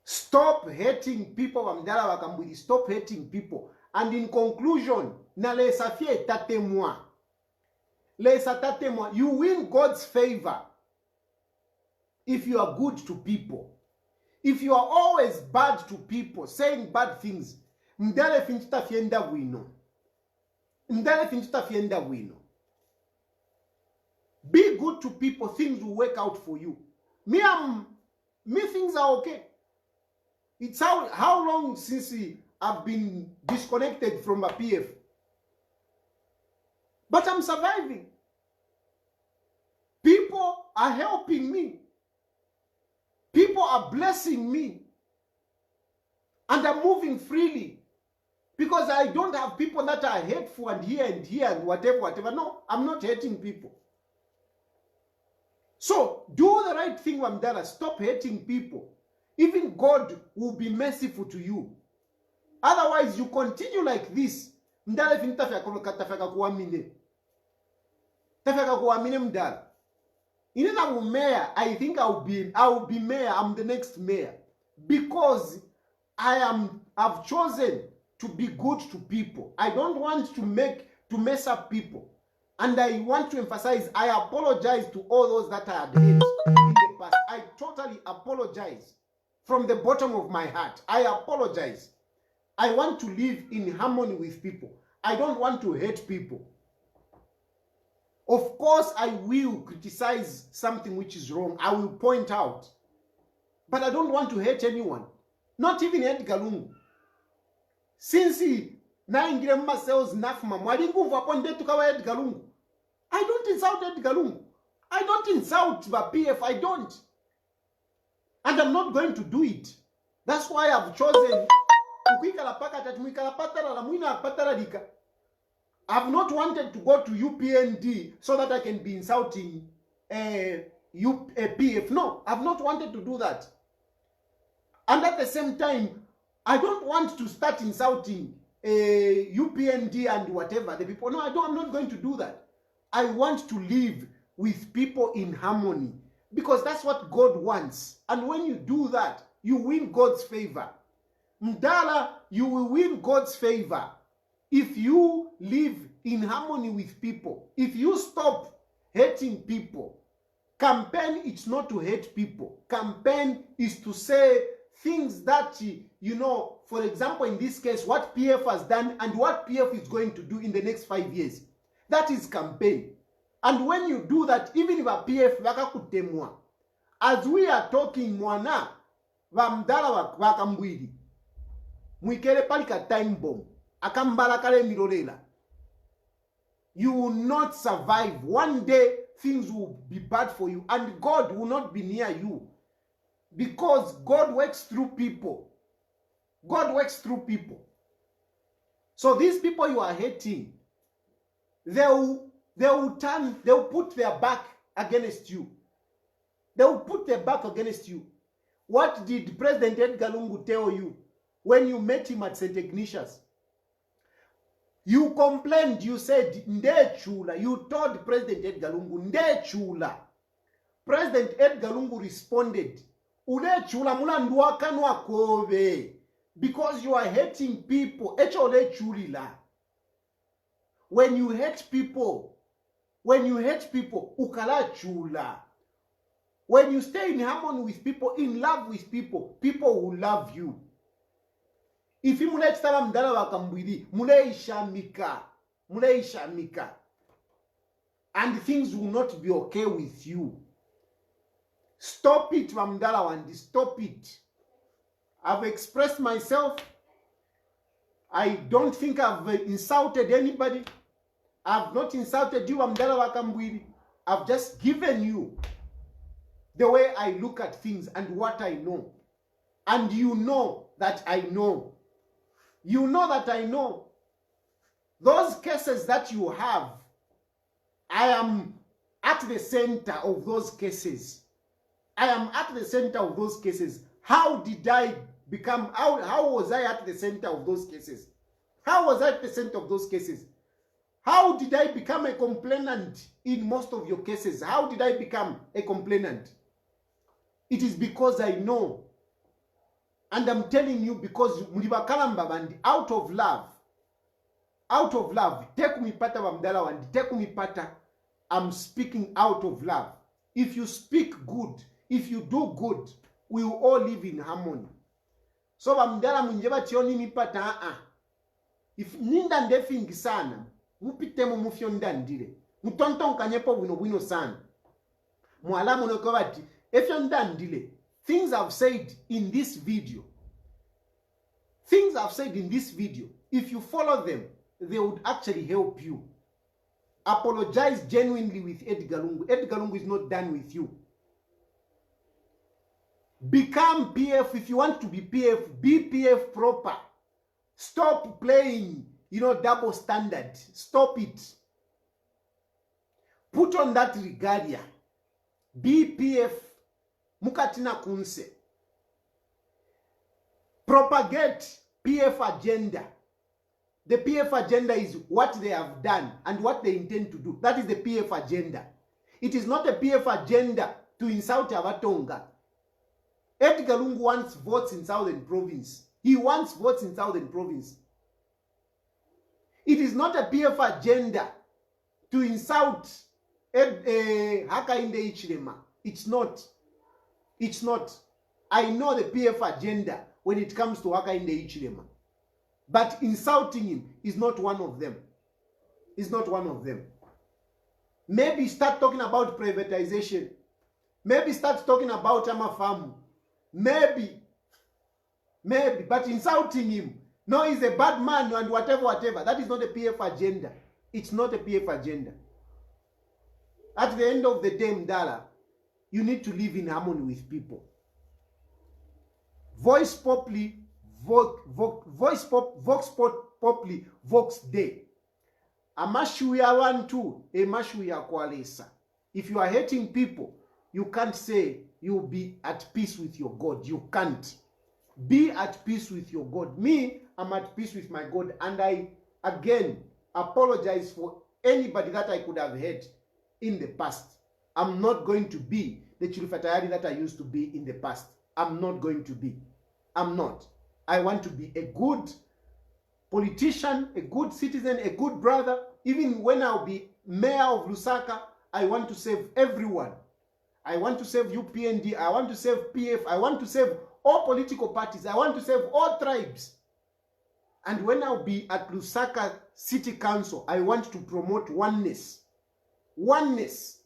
Stop hating people. Mdala Kambwili. Stop hating people. And in conclusion, na lesa fie tatemwa. Lesa tatemwa. You win God's favor if you are good to people. If you are always bad to people, saying bad things, Mdale fintuta fienda wino. Mdale fintuta fienda wino. Be good to people, things will work out for you. Me things are okay. It's how long since I've been disconnected from a PF. But I'm surviving. People are helping me. People are blessing me. And I'm moving freely. Because I don't have people that are hateful and here and whatever. No, I'm not hating people. So, do the right thing, Wamdala. Stop hating people. Even God will be merciful to you. Otherwise, you continue like this. Mdala finitafya tafaka kuamine. Tafaka kuamine Mdala. Inena mayor, I think I will be mayor. I'm the next mayor. Because I've chosen to be good to people. I don't want to mess up people. And I want to emphasize, I apologize to all those that I had hate in the past. I totally apologize from the bottom of my heart. I apologize. I want to live in harmony with people. I don't want to hate people. Of course, I will criticize something which is wrong. I will point out. But I don't want to hate anyone. Not even Edgar Lungu. Since naingira mmasales nafuma mwalingu vaponde tukawa Edgar Lungu. I don't insult Edgar Lungu. I don't insult the PF. I don't. And I'm not going to do it. That's why I've chosen I've not wanted to go to UPND so that I can be insulting PF. No, I've not wanted to do that. And at the same time, I don't want to start insulting UPND and whatever the people. No, I'm not going to do that. I want to live with people in harmony because that's what God wants. And when you do that, you win God's favor. Mdala, you will win God's favor if you live in harmony with people. If you stop hating people. Campaign is not to hate people. Campaign is to say things that, you know, for example, in this case, what PF has done and what PF is going to do in the next 5 years. That is campaign. And when you do that, even if a PF vakakutemwa, as we are talking, mwana vamdala wa Kambwili, mwikele palika time bomb, akambala kale mirolela, you will not survive. One day, things will be bad for you, and God will not be near you. Because God works through people. God works through people. So these people you are hating, they'll put their back against you. They will put their back against you. What did President Edgar Lungu tell you when you met him at St. Ignatius? You complained, you said, Nde chula. You told President Edgar Lungu, Nde chula. President Edgar Lungu responded, Ule chula mula nduaka nwa kove. Because you are hating people. Echo ule chulila. When you hate people, ukala chula. When you stay in harmony with people, in love with people, people will love you. If you mule chitala mdala wa Kambwili, mule ishamika. And things will not be okay with you. Stop it, Mdala Wandi, stop it. I've expressed myself. I don't think I've insulted anybody. I've not insulted you, Mdala wa Kambwili. I've just given you the way I look at things and what I know. And you know that I know. You know that I know. Those cases that you have, I am at the center of those cases. I am at the center of those cases. How did I become, how was I at the center of those cases? How was I at the center of those cases? How did I become a complainant in most of your cases? How did I become a complainant? It is because I know. And I'm telling you because out of love, take me pata Mdala Wandi, take me pata, I'm speaking out of love. If you speak good, if you do good, we will all live in harmony. So Mdala munjeba tioni mi pata if ninda ndefingi sana, mupitemo mufyo ndandile. Mutonton kanyepo wino sana. Mwalamu nokobati, if you ndandile, things I've said in this video, if you follow them, they would actually help you. Apologize genuinely with Edgar Lungu. Edgar Lungu is not done with you. Become PF. If you want to be PF, be PF proper. Stop playing, double standard. Stop it. Put on that regalia. Be PF. Mukatina kunse. Propagate PF agenda. The PF agenda is what they have done and what they intend to do. That is the PF agenda. It is not a PF agenda to insult Abatonga. Edgar Lungu wants votes in Southern Province. He wants votes in Southern Province. It is not a PF agenda to insult Hakainde Hichilema. It's not. It's not. I know the PF agenda when it comes to Hakainde Hichilema. But insulting him is not one of them. It's not one of them. Maybe start talking about privatization. Maybe start talking about Amafamu. Maybe. But insulting him. No, he's a bad man and whatever. That is not a PF agenda. It's not a PF agenda. At the end of the day, Mdala, you need to live in harmony with people. Voice populi, vox populi, vox Dei. Amashuya wantu, emashuya kwalesa. If you are hating people, you can't say you'll be at peace with your God. You can't. Be at peace with your God. Me, I'm at peace with my God. And I, again, apologize for anybody that I could have hurt in the past. I'm not going to be the Chilufya Tayali that I used to be in the past. I'm not going to be. I'm not. I want to be a good politician, a good citizen, a good brother. Even when I'll be mayor of Lusaka, I want to save everyone. I want to save UPND. I want to save PF. I want to save all political parties. I want to save all tribes. And when I'll be at Lusaka City Council, I want to promote oneness. Oneness.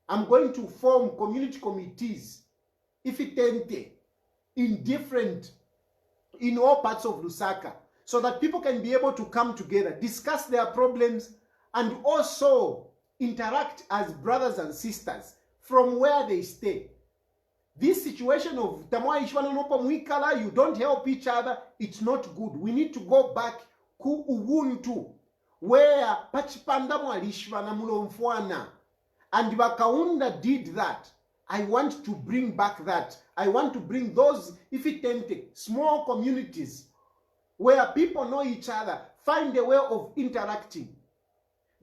I'm going to form community committees, ifitente, in all parts of Lusaka, so that people can be able to come together, discuss their problems, and also interact as brothers and sisters from where they stay. This situation of you don't help each other, it's not good. We need to go back ku ubuntu, where pachipanda mwalishwana mulomfwana. And Bakaunda did that. I want to bring back that. I want to bring those ifitente, small communities where people know each other, find a way of interacting.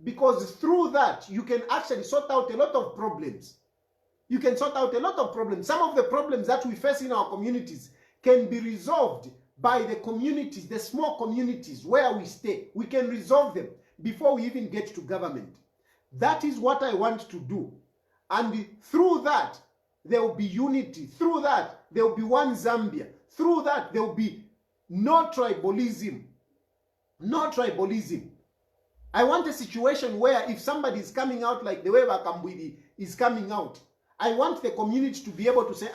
Because through that, you can actually sort out a lot of problems. You can sort out a lot of problems. Some of the problems that we face in our communities can be resolved by the communities, the small communities where we stay. We can resolve them before we even get to government. That is what I want to do. And through that, there will be unity. Through that, there will be one Zambia. Through that, there will be no tribalism. No tribalism. I want a situation where if somebody is coming out like the way Kambwili is coming out, I want the community to be able to say,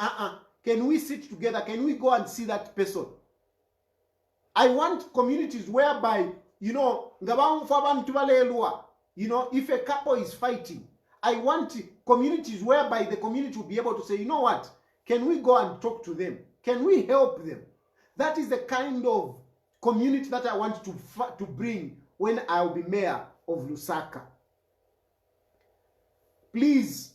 can we sit together? Can we go and see that person? I want communities whereby, if a couple is fighting, I want communities whereby the community will be able to say, you know what? Can we go and talk to them? Can we help them? That is the kind of community that I want to bring when I'll be mayor of Lusaka. Please,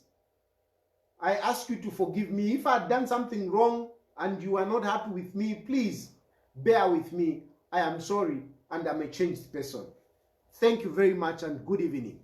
I ask you to forgive me. If I've done something wrong and you are not happy with me, please bear with me. I am sorry and I'm a changed person. Thank you very much and good evening.